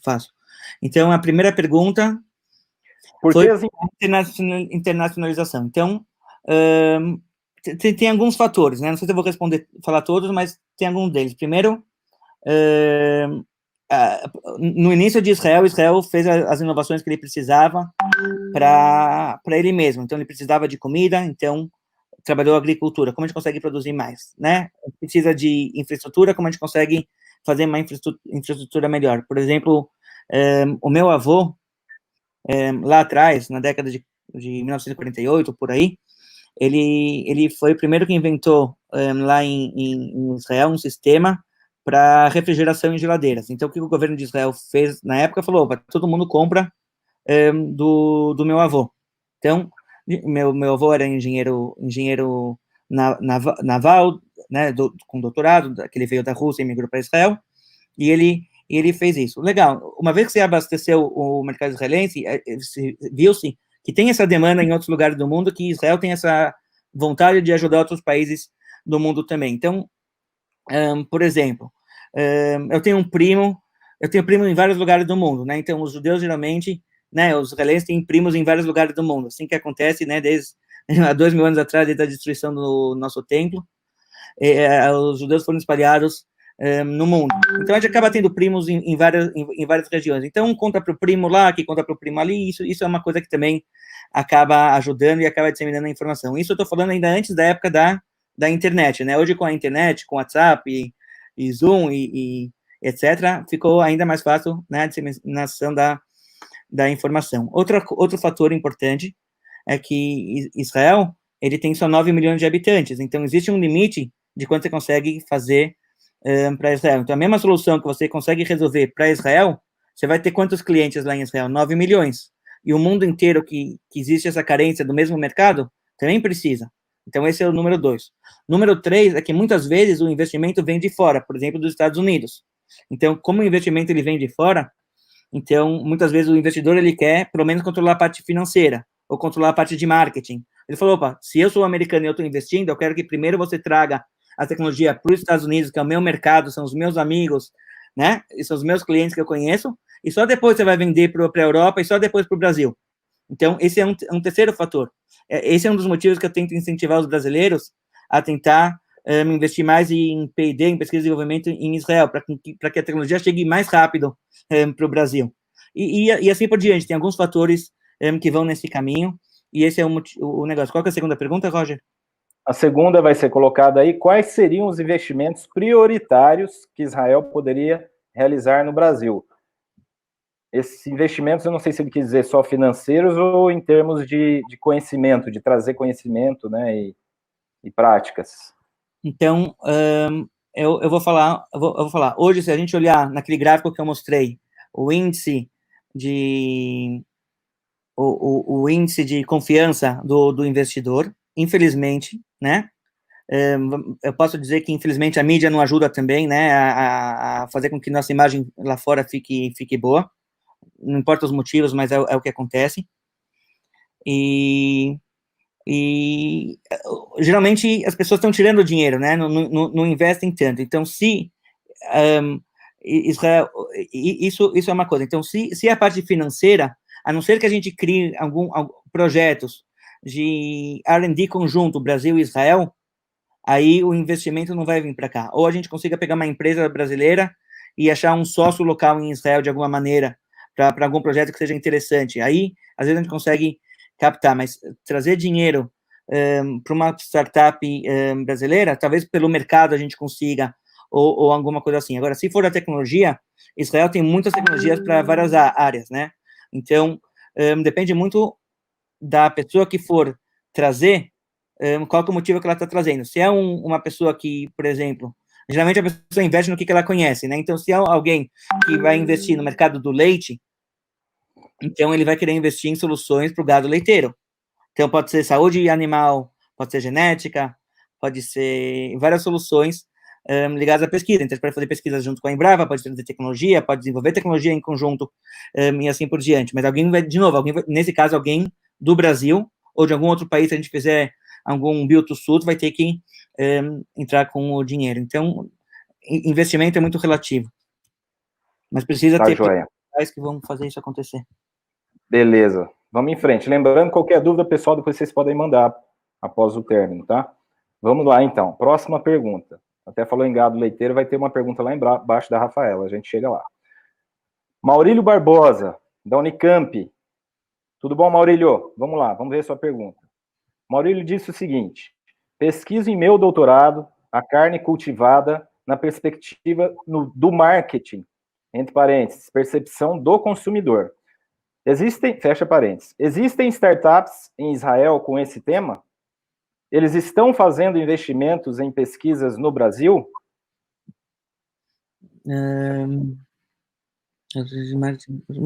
fácil. Então, a primeira pergunta foi internacionalização. Então, tem alguns fatores, né? Não sei se eu vou falar todos, mas tem alguns deles. Primeiro, no início de Israel fez as inovações que ele precisava para ele mesmo. Então, ele precisava de comida, então trabalhou agricultura. Como a gente consegue produzir mais, né? Precisa de infraestrutura, como a gente consegue fazer uma infraestrutura melhor. Por exemplo, o meu avô, lá atrás, na década de 1948, por aí, ele foi o primeiro que inventou lá em Israel um sistema para refrigeração em geladeiras. Então, o que o governo de Israel fez na época? Falou, todo mundo compra do meu avô. Então, meu avô era engenheiro naval, né, com doutorado, que ele veio da Rússia e migrou para Israel, e ele fez isso. Legal, uma vez que você abasteceu o mercado israelense, viu-se que tem essa demanda em outros lugares do mundo, que Israel tem essa vontade de ajudar outros países do mundo também. Então, por exemplo, eu tenho primo em vários lugares do mundo, né? Então, os judeus, geralmente, né, os israelenses têm primos em vários lugares do mundo, assim que acontece, né, desde há 2.000 anos atrás, desde a destruição do nosso templo, os judeus foram espalhados no mundo. Então, a gente acaba tendo primos em várias regiões. Então, um conta para o primo lá, que conta para o primo ali, isso é uma coisa que também acaba ajudando e acaba disseminando a informação. Isso eu estou falando ainda antes da época da internet, né? Hoje, com a internet, com WhatsApp e Zoom e etc., ficou ainda mais fácil, né, a disseminação da informação. Outro fator importante é que Israel, ele tem só 9 milhões de habitantes, então existe um limite de quanto você consegue fazer para Israel. Então, a mesma solução que você consegue resolver para Israel, você vai ter quantos clientes lá em Israel? 9 milhões. E o mundo inteiro que existe essa carência do mesmo mercado, também precisa. Então, esse é o número 2. Número 3 é que, muitas vezes, o investimento vem de fora, por exemplo, dos Estados Unidos. Então, como o investimento ele vem de fora, então, muitas vezes, o investidor ele quer, pelo menos, controlar a parte financeira, ou controlar a parte de marketing. Ele falou, opa, se eu sou americano e eu estou investindo, eu quero que primeiro você traga a tecnologia para os Estados Unidos, que é o meu mercado, são os meus amigos, né? E são os meus clientes que eu conheço, e só depois você vai vender para a Europa e só depois para o Brasil. Então, esse é um terceiro fator. Esse é um dos motivos que eu tento incentivar os brasileiros a tentar investir mais em P&D, em pesquisa e desenvolvimento em Israel, para que a tecnologia chegue mais rápido para o Brasil. E assim por diante, tem alguns fatores que vão nesse caminho, e esse é o negócio. Qual que é a segunda pergunta, Roger? A segunda vai ser colocada aí, quais seriam os investimentos prioritários que Israel poderia realizar no Brasil? Esses investimentos, eu não sei se ele quis dizer só financeiros ou em termos de conhecimento, de trazer conhecimento, né, e práticas. Então, eu vou falar, hoje, se a gente olhar naquele gráfico que eu mostrei, o índice de confiança do investidor, infelizmente, né, eu posso dizer que, infelizmente, a mídia não ajuda também, né, a fazer com que nossa imagem lá fora fique boa, não importa os motivos, mas é o que acontece, e geralmente as pessoas estão tirando dinheiro, né, não investem tanto. Então, se Israel, isso é uma coisa. Então, se a parte financeira, a não ser que a gente crie algum projetos de R&D conjunto, Brasil e Israel, aí o investimento não vai vir para cá. Ou a gente consiga pegar uma empresa brasileira e achar um sócio local em Israel de alguma maneira para algum projeto que seja interessante. Aí, às vezes, a gente consegue captar, mas trazer dinheiro para uma startup brasileira, talvez pelo mercado a gente consiga, ou alguma coisa assim. Agora, se for a tecnologia, Israel tem muitas tecnologias para várias áreas, né? Então, depende muito da pessoa que for trazer, qual é o motivo que ela está trazendo. Se é uma pessoa que, por exemplo, geralmente a pessoa investe no que ela conhece, né? Então, se é alguém que vai investir no mercado do leite, então ele vai querer investir em soluções para o gado leiteiro. Então, pode ser saúde animal, pode ser genética, pode ser várias soluções ligadas à pesquisa. Então, pode fazer pesquisa junto com a Embrapa, pode fazer tecnologia, pode desenvolver tecnologia em conjunto e assim por diante. Mas alguém vai, de novo, nesse caso, alguém do Brasil ou de algum outro país, se a gente fizer algum build to suit, vai ter que entrar com o dinheiro. Então, investimento é muito relativo. Mas precisa ter profissionais que vão fazer isso acontecer. Beleza. Vamos em frente. Lembrando, qualquer dúvida, pessoal, depois vocês podem mandar após o término, tá? Vamos lá, então. Próxima pergunta. Até falou em gado leiteiro, vai ter uma pergunta lá embaixo da Rafaela. A gente chega lá. Maurílio Barbosa, da Unicamp. Tudo bom, Maurílio? Vamos lá, vamos ver sua pergunta. Maurílio disse o seguinte: pesquiso em meu doutorado a carne cultivada na perspectiva do marketing, entre parênteses, percepção do consumidor. Fecha parênteses, existem startups em Israel com esse tema? eles estão fazendo investimentos em pesquisas no Brasil?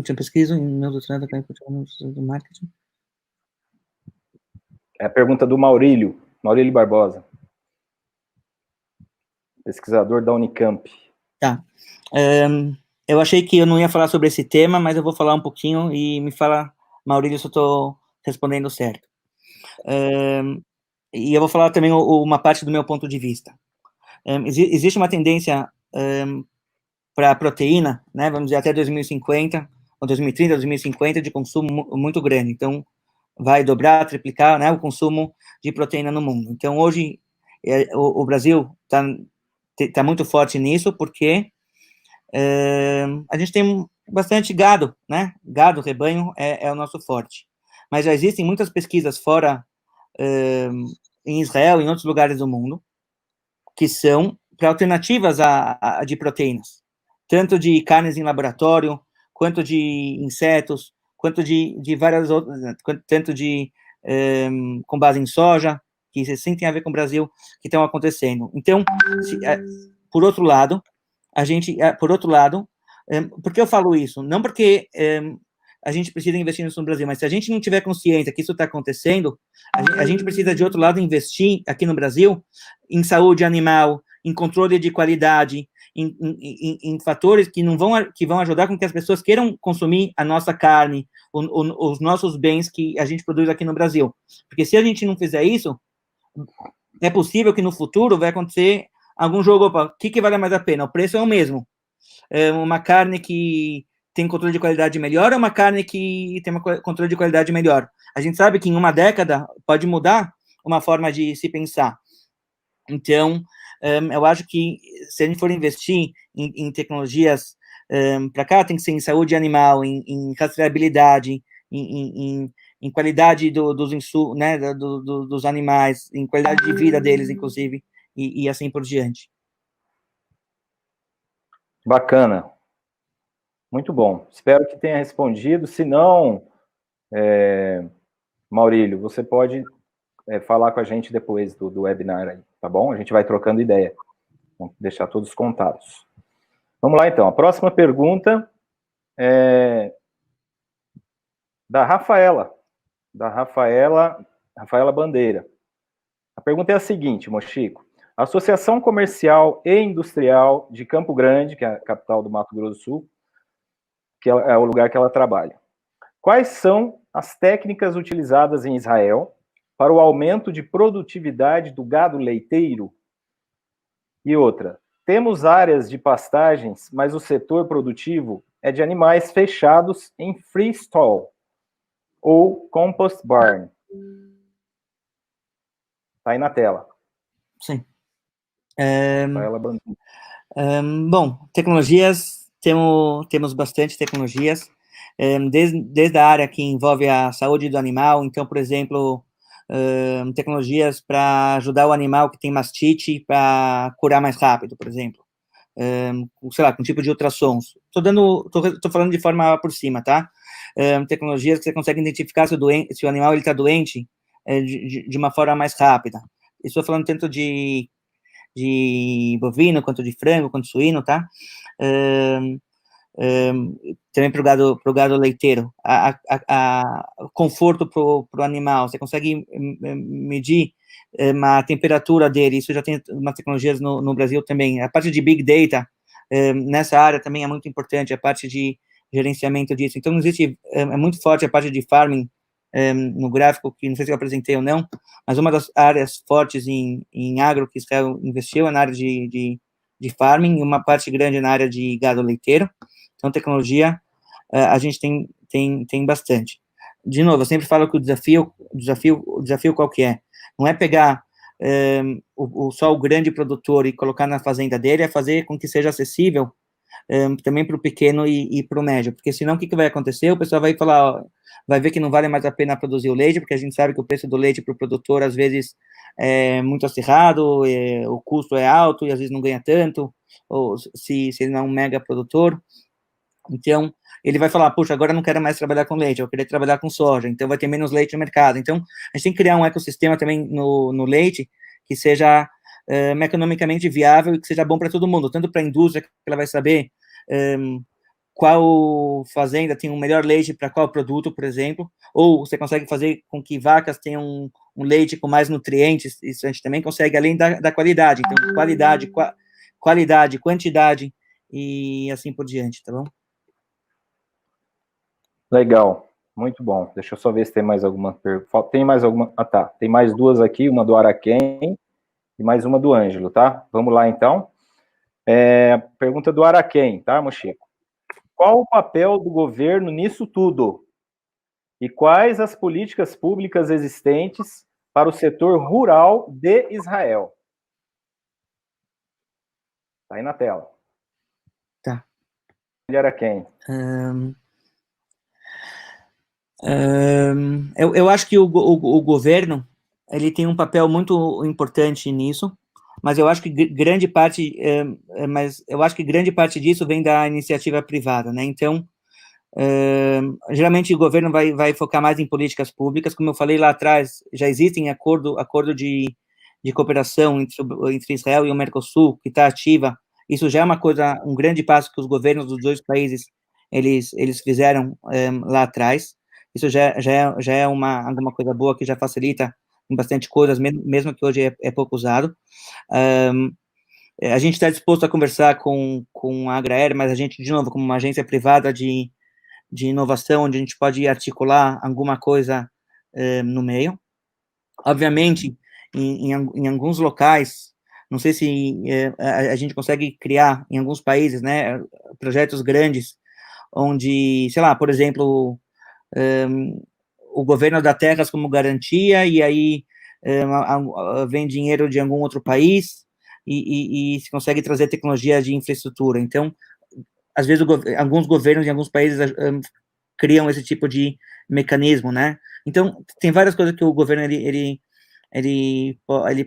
Tinha pesquisa em meu doutorado do marketing. É a pergunta do Maurílio Barbosa, pesquisador da Unicamp. Tá. Eu achei que eu não ia falar sobre esse tema, mas eu vou falar um pouquinho e me fala, Maurílio, se eu estou respondendo certo. E eu vou falar também uma parte do meu ponto de vista. Existe uma tendência para a proteína, né, vamos dizer, até 2050, ou 2030, 2050, de consumo muito grande. Então, vai dobrar, triplicar, né, o consumo de proteína no mundo. Então, hoje, o Brasil está muito forte nisso, porque a gente tem bastante gado, né? Gado, rebanho, é o nosso forte. Mas já existem muitas pesquisas fora, em Israel, em outros lugares do mundo, que são para alternativas de proteínas, tanto de carnes em laboratório, quanto de insetos, quanto de várias outras, tanto de com base em soja, que sim tem a ver com o Brasil, que estão acontecendo. Então, por outro lado, por que eu falo isso? Não porque a gente precisa investir nisso no Brasil, mas se a gente não tiver consciência que isso está acontecendo, a gente precisa, de outro lado, investir aqui no Brasil em saúde animal, em controle de qualidade, em fatores que vão ajudar com que as pessoas queiram consumir a nossa carne, os nossos bens que a gente produz aqui no Brasil. Porque se a gente não fizer isso, é possível que no futuro vai acontecer algum jogo, opa, o que vale mais a pena? O preço é o mesmo. Uma carne que tem controle de qualidade melhor ou uma carne que tem um controle de qualidade melhor? A gente sabe que em uma década pode mudar uma forma de se pensar. Então, eu acho que se a gente for investir em tecnologias para cá, tem que ser em saúde animal, em rastreabilidade, em qualidade dos insumos, né, dos animais, em qualidade de vida deles, inclusive, e assim por diante. Bacana. Muito bom. Espero que tenha respondido. Se não, Maurílio, você pode falar com a gente depois do webinar aí, tá bom? A gente vai trocando ideia. Vamos deixar todos contatos. Vamos lá, então. A próxima pergunta é da Rafaela Bandeira. A pergunta é a seguinte, Mochico. A Associação Comercial e Industrial de Campo Grande, que é a capital do Mato Grosso do Sul, que é o lugar que ela trabalha. Quais são as técnicas utilizadas em Israel para o aumento de produtividade do gado leiteiro? E outra, temos áreas de pastagens, mas o setor produtivo é de animais fechados em freestall ou compost barn. Está aí na tela. Sim. Bom, tecnologias, temos bastante tecnologias, desde a área que envolve a saúde do animal. Então, por exemplo, tecnologias para ajudar o animal que tem mastite para curar mais rápido, por exemplo. Sei lá, com tipo de ultrassons. Tô falando de forma por cima, tá? Tecnologias que você consegue identificar se o animal está doente de uma forma mais rápida. Estou falando tanto de bovino, quanto de frango, quanto suíno, tá? Também para o gado leiteiro, conforto para o animal, você consegue medir a temperatura dele, isso já tem umas tecnologias no Brasil também. A parte de Big Data, nessa área também é muito importante, a parte de gerenciamento disso. Então, existe, é muito forte a parte de farming, no gráfico, que não sei se eu apresentei ou não, mas uma das áreas fortes em agro que Israel investiu é na área de farming, e uma parte grande na área de gado leiteiro. Então, tecnologia, a gente tem bastante. De novo, eu sempre falo que o desafio qual que é? Não é pegar só o grande produtor e colocar na fazenda dele, é fazer com que seja acessível também para o pequeno e para o médio, porque senão o que vai acontecer? O pessoal vai falar, ó, vai ver que não vale mais a pena produzir o leite, porque a gente sabe que o preço do leite para o produtor, às vezes, é muito acirrado, o custo é alto e às vezes não ganha tanto, ou se ele não é um mega produtor. Então, ele vai falar, puxa, agora eu não quero mais trabalhar com leite, eu queria trabalhar com soja, então vai ter menos leite no mercado. Então, a gente tem que criar um ecossistema também no leite que seja economicamente viável e que seja bom para todo mundo, tanto para a indústria, que ela vai saber qual fazenda tem o melhor leite para qual produto, por exemplo, ou você consegue fazer com que vacas tenham um leite com mais nutrientes, isso a gente também consegue, além da qualidade. Então, qualidade, quantidade e assim por diante, tá bom? Legal, muito bom. Deixa eu só ver se tem mais alguma pergunta. Tem mais alguma? Ah, tá. Tem mais duas aqui, uma do Araquém e mais uma do Ângelo, tá? Vamos lá, então. Pergunta do Araquém, tá, Mochico? Qual o papel do governo nisso tudo? E quais as políticas públicas existentes para o setor rural de Israel? Tá aí na tela. Tá. Araquém. Eu acho que o governo ele tem um papel muito importante nisso, mas eu acho que grande parte disso vem da iniciativa privada, né? Então, geralmente o governo vai focar mais em políticas públicas, como eu falei lá atrás, já existem acordo de cooperação entre Israel e o Mercosul, que está ativa. Isso já é um grande passo que os governos dos dois países eles fizeram lá atrás. Isso já é alguma coisa boa que já facilita em bastante coisas, mesmo que hoje é pouco usado. A gente está disposto a conversar com a Agraer, mas a gente, de novo, como uma agência privada de inovação, onde a gente pode articular alguma coisa no meio. Obviamente, em alguns locais, não sei se a gente consegue criar, em alguns países, né, projetos grandes, onde, sei lá, por exemplo, o governo dá terras como garantia, e aí vem dinheiro de algum outro país, e se consegue trazer tecnologia de infraestrutura. Então, às vezes, alguns governos em alguns países criam esse tipo de mecanismo, né? Então, tem várias coisas que o governo ele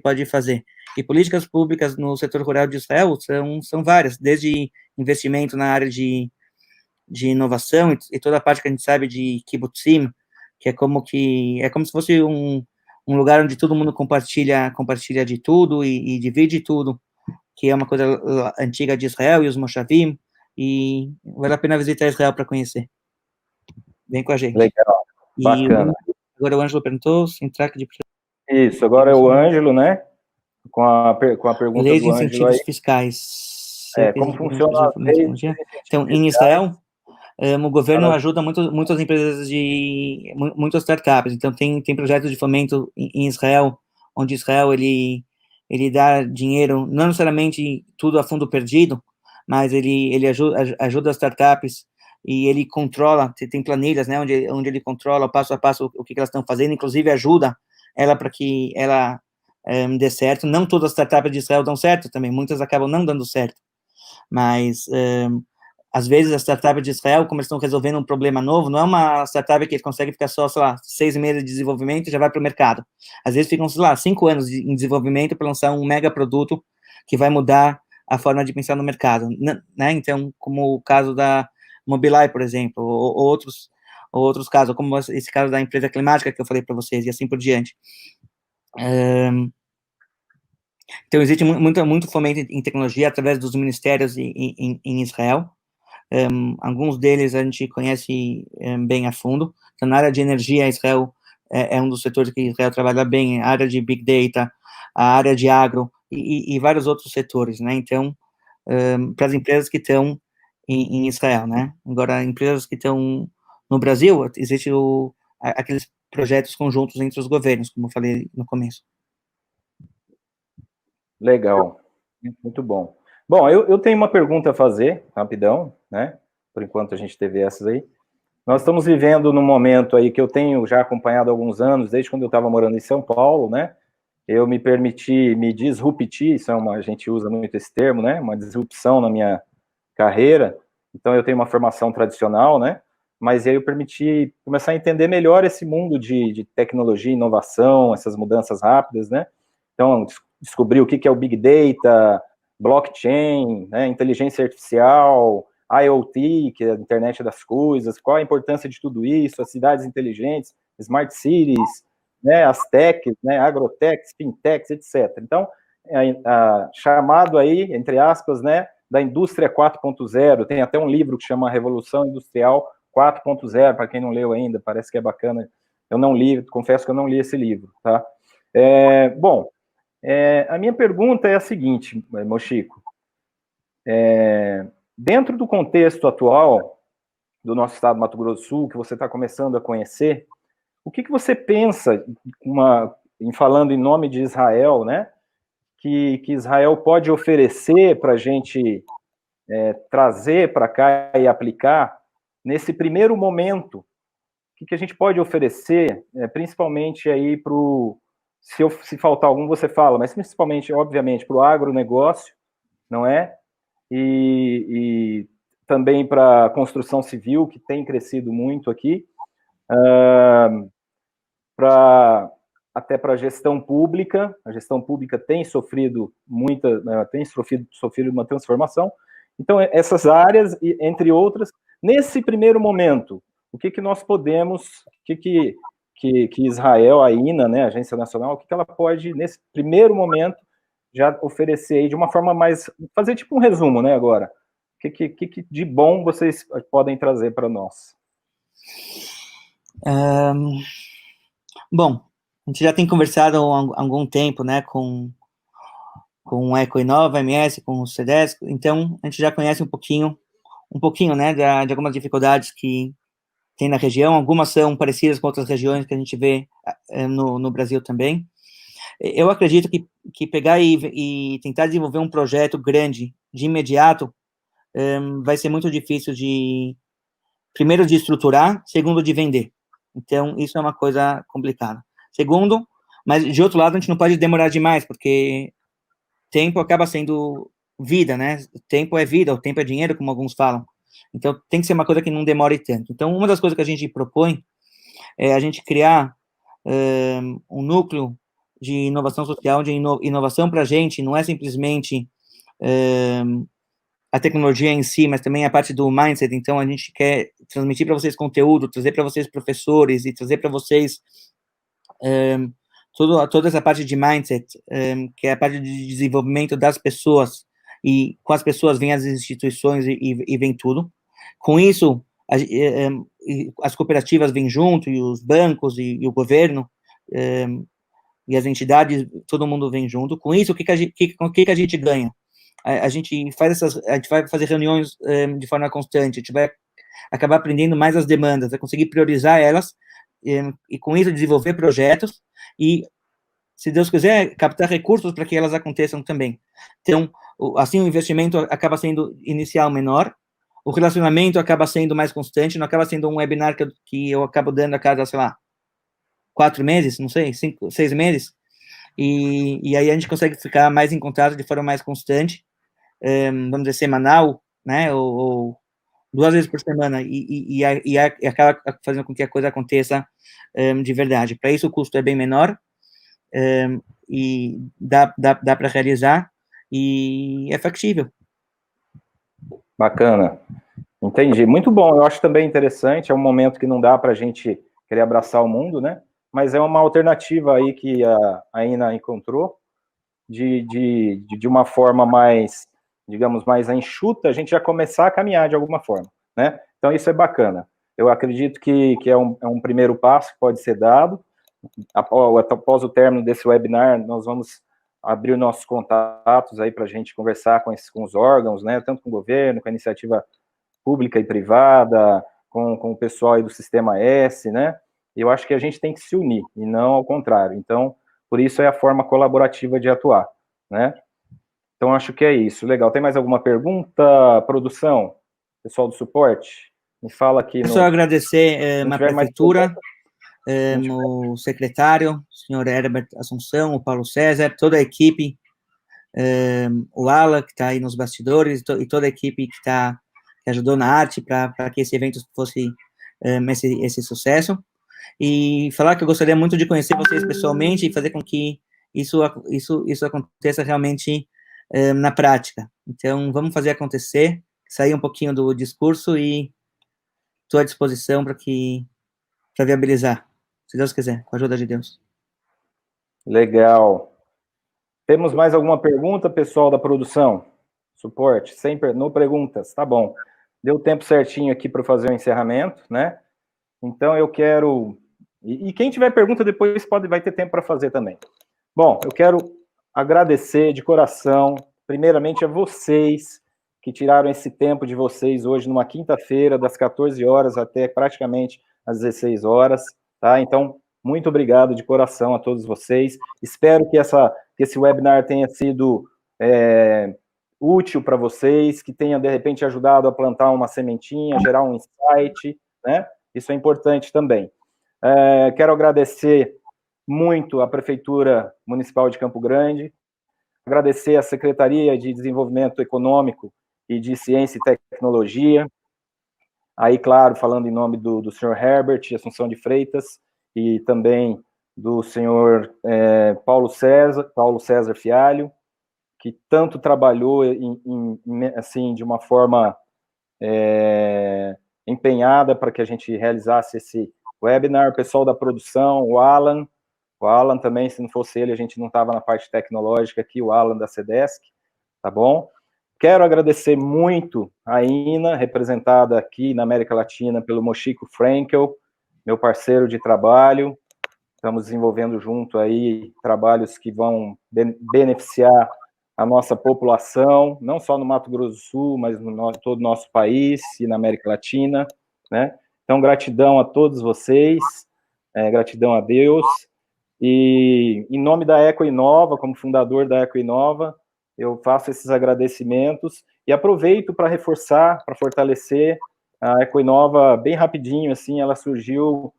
pode fazer. E políticas públicas no setor rural de Israel são várias, desde investimento na área de inovação e toda a parte que a gente sabe de kibbutzim, que é como se fosse um lugar onde todo mundo compartilha de tudo e divide tudo, que é uma coisa antiga de Israel e os moshavim, e vale a pena visitar Israel para conhecer. Vem com a gente. Legal, bacana. Agora o Ângelo perguntou, Sintrac de... Isso, agora é o Ângelo, né? Com a pergunta leis do Ângelo incentivos aí. fiscais. Como funciona as leis? Então, em Israel, o governo ajuda muitas empresas muitas startups. Então, tem projetos de fomento em Israel, onde Israel ele dá dinheiro, não necessariamente tudo a fundo perdido, mas ele ajuda as startups e ele controla, tem planilhas, né, onde ele controla passo a passo o que elas estão fazendo, inclusive ajuda ela para que ela dê certo. Não todas as startups de Israel dão certo também, muitas acabam não dando certo, mas às vezes as startups de Israel, como eles estão resolvendo um problema novo, não é uma startup que consegue ficar só, sei lá, 6 meses de desenvolvimento e já vai para o mercado. Às vezes ficam, sei lá, 5 anos em desenvolvimento para lançar um mega produto que vai mudar a forma de pensar no mercado, né? Então, como o caso da Mobileye, por exemplo, ou outros casos, como esse caso da empresa climática que eu falei para vocês, e assim por diante. Então, existe muito fomento em tecnologia através dos ministérios em Israel. Alguns deles a gente conhece bem a fundo. Então, na área de energia, Israel é um dos setores que Israel trabalha bem, a área de Big Data, a área de agro e vários outros setores, né? Então, para as empresas que estão em Israel, né? Agora, empresas que estão no Brasil, existe aqueles projetos conjuntos entre os governos, como eu falei no começo. Legal, muito bom. Bom, eu tenho uma pergunta a fazer, rapidão, né? Por enquanto a gente teve essas aí. Nós estamos vivendo num momento aí que eu tenho já acompanhado há alguns anos, desde quando eu estava morando em São Paulo, né? Eu me permiti me disruptir, a gente usa muito esse termo, né? Uma disrupção na minha carreira. Então eu tenho uma formação tradicional, né? Mas aí eu permiti começar a entender melhor esse mundo de tecnologia, inovação, essas mudanças rápidas, né? Então, descobri o que é o Big Data, blockchain, né, inteligência artificial, IoT, que é a internet das coisas, qual a importância de tudo isso, as cidades inteligentes, smart cities, né, as techs, né, agrotechs, fintechs, etc. Então, chamado aí, entre aspas, né, da indústria 4.0, tem até um livro que chama Revolução Industrial 4.0, para quem não leu ainda, parece que é bacana. Eu não li, confesso que eu não li esse livro, tá? A minha pergunta é a seguinte, Mochico. Dentro do contexto atual do nosso estado do Mato Grosso do Sul, que você está começando a conhecer, o que você pensa, falando em nome de Israel, né, que Israel pode oferecer para a gente trazer para cá e aplicar nesse primeiro momento? O que a gente pode oferecer, principalmente aí para o... Se faltar algum, você fala, mas principalmente, obviamente, para o agronegócio, não é? E também para a construção civil, que tem crescido muito aqui, até para a gestão pública tem sofrido uma transformação. Então, essas áreas, entre outras, nesse primeiro momento, o que nós podemos, que Israel, a INA, né, a Agência Nacional, o que ela pode, nesse primeiro momento, já oferecer aí de uma forma mais, fazer tipo um resumo, né, agora. O que de bom vocês podem trazer para nós? Bom, a gente já tem conversado há algum tempo, né, com o Ecoinova, MS, com o CEDES, então a gente já conhece um pouquinho, né, de algumas dificuldades que tem na região, algumas são parecidas com outras regiões que a gente vê no Brasil também. Eu acredito que pegar e tentar desenvolver um projeto grande de imediato vai ser muito difícil primeiro, de estruturar, segundo, de vender. Então, isso é uma coisa complicada. Segundo, mas de outro lado, a gente não pode demorar demais, porque tempo acaba sendo vida, né? Tempo é vida, o tempo é dinheiro, como alguns falam. Então, tem que ser uma coisa que não demore tanto. Então, uma das coisas que a gente propõe é a gente criar um núcleo de inovação social, de inovação para a gente, não é simplesmente a tecnologia em si, mas também a parte do mindset. Então, a gente quer transmitir para vocês conteúdo, trazer para vocês professores e trazer para vocês toda essa parte de mindset, que é a parte de desenvolvimento das pessoas, e com as pessoas vêm as instituições e vem tudo. Com isso, as cooperativas vêm junto, e os bancos, e o governo, e as entidades, todo mundo vem junto. Com isso, o que a gente ganha? A gente vai fazer reuniões de forma constante, a gente vai acabar aprendendo mais as demandas, vai conseguir priorizar elas, e com isso desenvolver projetos, e, se Deus quiser, captar recursos para que elas aconteçam também. Então, assim, o investimento acaba sendo inicial menor, o relacionamento acaba sendo mais constante, não acaba sendo um webinar que eu acabo dando a cada, sei lá, 4 meses, não sei, 5, 6 meses, e aí a gente consegue ficar mais em contato de forma mais constante, vamos dizer, semanal, né, ou 2 vezes por semana, e acaba fazendo com que a coisa aconteça de verdade. Para isso, o custo é bem menor, e dá para realizar, e é factível. Bacana, entendi, muito bom. Eu acho também interessante, é um momento que não dá para a gente querer abraçar o mundo, né, mas é uma alternativa aí que a INA encontrou, de uma forma mais, digamos, mais enxuta, a gente já começar a caminhar de alguma forma, né? Então, isso é bacana. Eu acredito que é um primeiro passo que pode ser dado. Após o término desse webinar, nós vamos abrir nossos contatos aí para a gente conversar com os órgãos, né? Tanto com o governo, com a iniciativa pública e privada, com o pessoal aí do Sistema S, né? E eu acho que a gente tem que se unir, e não ao contrário. Então, por isso é a forma colaborativa de atuar, né? Então, acho que é isso. Legal. Tem mais alguma pergunta, produção? Pessoal do suporte? Me fala aqui. Só agradecer a prefeitura, o secretário, o senhor Herbert Assunção, o Paulo César, toda a equipe, o Ala, que está aí nos bastidores, e toda a equipe que ajudou na arte para que esse evento fosse esse sucesso. E falar que eu gostaria muito de conhecer vocês pessoalmente e fazer com que isso aconteça realmente na prática. Então, vamos fazer acontecer. sair um pouquinho do discurso e estou à disposição para viabilizar, se Deus quiser, com a ajuda de Deus. Legal. Temos mais alguma pergunta, pessoal da produção? Suporte, sempre, não perguntas, tá bom. Deu tempo certinho aqui para fazer o encerramento, né? Então eu quero... E quem tiver pergunta depois vai ter tempo para fazer também. Bom, eu quero agradecer de coração, primeiramente a vocês que tiraram esse tempo de vocês hoje, numa quinta-feira, das 14 horas até praticamente às 16 horas, tá? Então, muito obrigado de coração a todos vocês. Espero que esse webinar tenha sido útil para vocês, que tenha, de repente, ajudado a plantar uma sementinha, gerar um insight, né? Isso é importante também. Quero agradecer muito à Prefeitura Municipal de Campo Grande, agradecer à Secretaria de Desenvolvimento Econômico e de Ciência e Tecnologia, aí, claro, falando em nome do senhor Herbert Assunção de Freitas, e também do senhor Paulo César Fialho, que tanto trabalhou assim, de uma forma empenhada para que a gente realizasse esse webinar, o pessoal da produção, o Alan também, se não fosse ele, a gente não estava na parte tecnológica aqui, o Alan da CEDESC, tá bom? Quero agradecer muito a Ina, representada aqui na América Latina pelo Mochico Frankel, meu parceiro de trabalho. Estamos desenvolvendo junto aí trabalhos que vão beneficiar a nossa população, não só no Mato Grosso do Sul, mas todo o nosso país e na América Latina, né? Então, gratidão a todos vocês, gratidão a Deus, e em nome da Ecoinova, como fundador da Ecoinova, eu faço esses agradecimentos e aproveito para reforçar, para fortalecer a Ecoinova bem rapidinho, assim, ela surgiu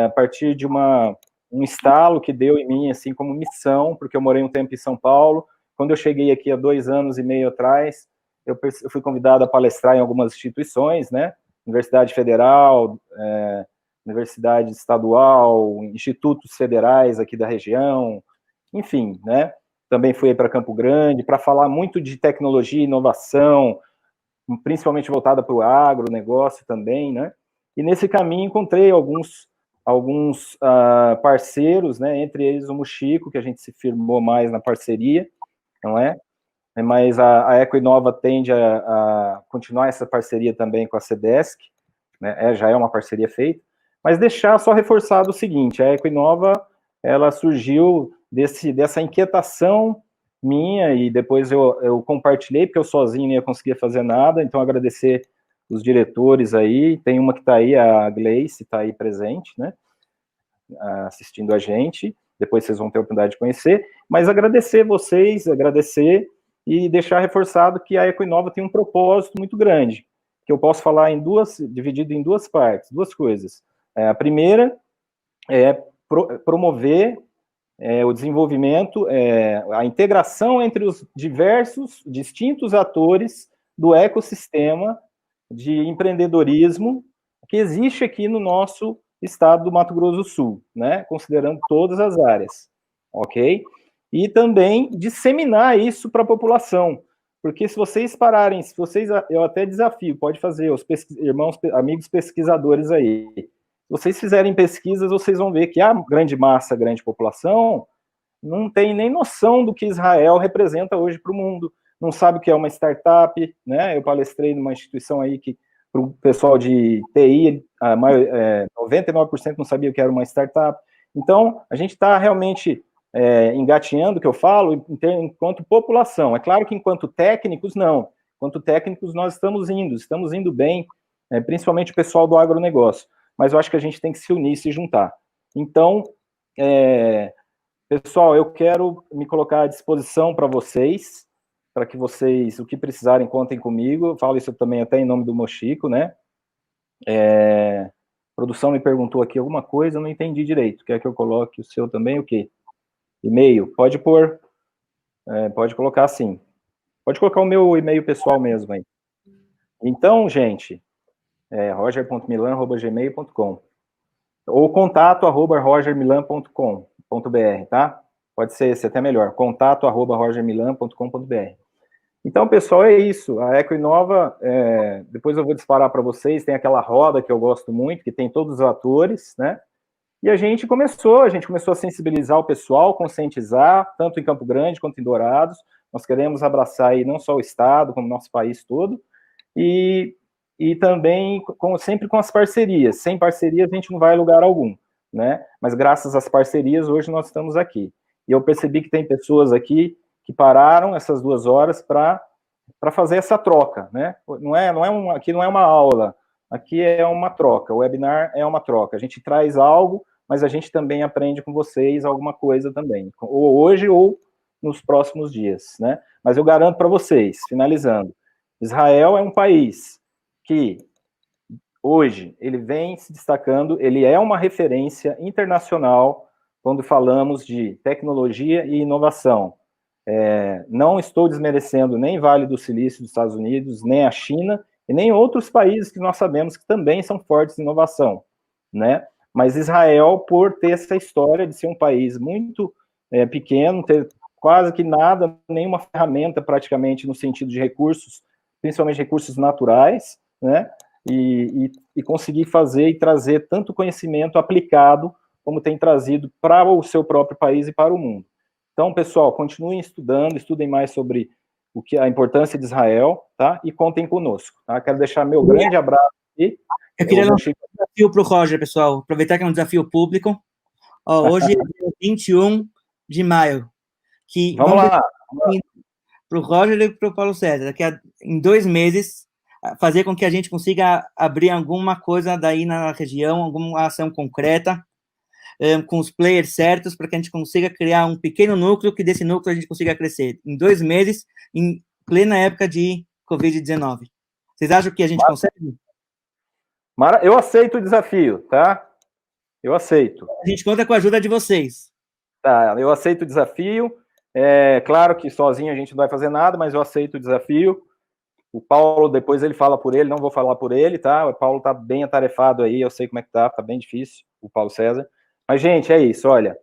a partir de um estalo que deu em mim, assim, como missão, porque eu morei um tempo em São Paulo. Quando eu cheguei aqui há 2 anos e meio atrás, eu fui convidado a palestrar em algumas instituições, né? Universidade Federal, Universidade Estadual, institutos federais aqui da região, enfim, né? Também fui para Campo Grande para falar muito de tecnologia e inovação, principalmente voltada para o agronegócio também, né? E nesse caminho encontrei alguns parceiros, né? Entre eles o Mochico, que a gente se firmou mais na parceria, não é? Mas a Ecoinova tende a continuar essa parceria também com a CEDESC, né? Já é uma parceria feita, mas deixar só reforçado o seguinte: a Ecoinova, ela surgiu dessa inquietação minha, e depois eu compartilhei, porque eu sozinho não ia conseguir fazer nada, então agradecer os diretores aí, tem uma que está aí, a Gleice, está aí presente, né, assistindo a gente, depois vocês vão ter a oportunidade de conhecer, mas agradecer vocês, e deixar reforçado que a Ecoinova tem um propósito muito grande, que eu posso falar dividido em 2 partes, 2 coisas. A primeira é promover o desenvolvimento, a integração entre os distintos atores do ecossistema de empreendedorismo que existe aqui no nosso estado do Mato Grosso do Sul, né, considerando todas as áreas, ok? E também disseminar isso para a população, porque se vocês pararem, eu até desafio, pode fazer, os amigos pesquisadores aí, se vocês fizerem pesquisas, vocês vão ver que a grande massa, a grande população, não tem nem noção do que Israel representa hoje para o mundo, não sabe o que é uma startup, né? Eu palestrei numa instituição aí que, para o pessoal de TI, 99% não sabia o que era uma startup. Então, a gente está realmente engatinhando, o que eu falo, enquanto população. É claro que enquanto técnicos, não. Enquanto técnicos, nós estamos indo bem, principalmente o pessoal do agronegócio. Mas eu acho que a gente tem que se unir, se juntar. Então, pessoal, eu quero me colocar à disposição para vocês, para que vocês, o que precisarem, contem comigo. Eu falo isso também até em nome do Mochico, né? A produção me perguntou aqui alguma coisa, eu não entendi direito. Quer que eu coloque o seu também, o quê? E-mail? Pode pôr, pode colocar sim. Pode colocar o meu e-mail pessoal mesmo aí. Então, gente, roger.milan@gmail.com ou contato@rogermilan.com.br, tá? Pode ser esse até melhor, contato@rogermilan.com.br. Então, pessoal, é isso. A Ecoinova, depois eu vou disparar para vocês, tem aquela roda que eu gosto muito, que tem todos os atores, né? E a gente começou a sensibilizar o pessoal, conscientizar, tanto em Campo Grande quanto em Dourados. Nós queremos abraçar aí não só o Estado, como o nosso país todo, e também sempre com as parcerias. Sem parcerias a gente não vai a lugar algum, né? Mas graças às parcerias, hoje nós estamos aqui. E eu percebi que tem pessoas aqui que pararam essas 2 horas para fazer essa troca, né? Aqui não é uma aula, aqui é uma troca, o webinar é uma troca. A gente traz algo, mas a gente também aprende com vocês alguma coisa também, ou hoje ou nos próximos dias, né? Mas eu garanto para vocês, finalizando, Israel é um país que hoje ele vem se destacando, ele é uma referência internacional quando falamos de tecnologia e inovação. Não estou desmerecendo nem Vale do Silício dos Estados Unidos, nem a China, e nem outros países que nós sabemos que também são fortes em inovação, né? Mas Israel, por ter essa história de ser um país muito pequeno, ter quase que nada, nenhuma ferramenta praticamente no sentido de recursos, principalmente recursos naturais, né? E conseguir fazer e trazer tanto conhecimento aplicado como tem trazido para o seu próprio país e para o mundo. Então, pessoal, continuem estudando, estudem mais sobre a importância de Israel, tá? E contem conosco, tá? Quero deixar meu grande abraço aqui. Eu queria lançar um desafio para o Roger, pessoal, aproveitar que é um desafio público. Hoje é dia 21 de maio. Vamos lá. Para o Roger e para o Paulo César, daqui em 2 meses, fazer com que a gente consiga abrir alguma coisa daí na região, alguma ação concreta, com os players certos, para que a gente consiga criar um pequeno núcleo, que desse núcleo a gente consiga crescer. Em 2 meses, em plena época de Covid-19. Vocês acham que a gente consegue? Eu aceito o desafio, tá? Eu aceito. A gente conta com a ajuda de vocês. Tá, eu aceito o desafio. Claro que sozinho a gente não vai fazer nada, mas eu aceito o desafio. O Paulo, depois ele fala por ele, não vou falar por ele, tá? O Paulo tá bem atarefado aí, eu sei como é que tá bem difícil, o Paulo César. Mas, gente, é isso, olha,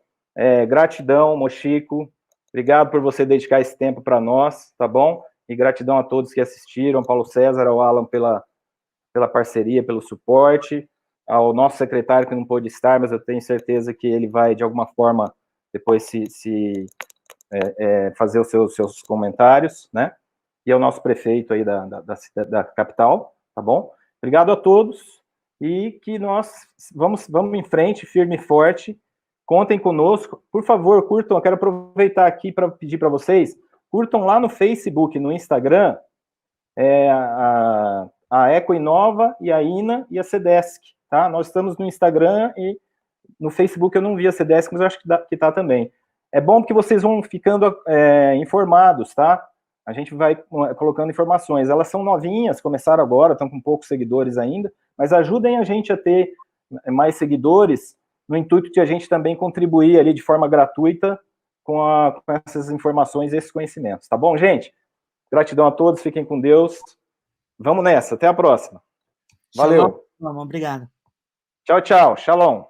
gratidão, Mochico, obrigado por você dedicar esse tempo para nós, tá bom? E gratidão a todos que assistiram, Paulo César, ao Alan pela parceria, pelo suporte, ao nosso secretário que não pôde estar, mas eu tenho certeza que ele vai, de alguma forma, depois fazer os seus comentários, né? E ao nosso prefeito aí da capital, tá bom? Obrigado a todos, e que nós vamos em frente, firme e forte, contem conosco, por favor, curtam, eu quero aproveitar aqui para pedir para vocês, curtam lá no Facebook, no Instagram, a Ecoinova e a INA e a Cedesc, tá? Nós estamos no Instagram e no Facebook eu não vi a Cedesc, mas eu acho que tá também. É bom porque vocês vão ficando informados, tá? A gente vai colocando informações. Elas são novinhas, começaram agora, estão com poucos seguidores ainda, mas ajudem a gente a ter mais seguidores, no intuito de a gente também contribuir ali de forma gratuita com essas informações e esses conhecimentos. Tá bom, gente? Gratidão a todos, fiquem com Deus. Vamos nessa, até a próxima. Valeu. Shalom, obrigado. Tchau, tchau. Shalom.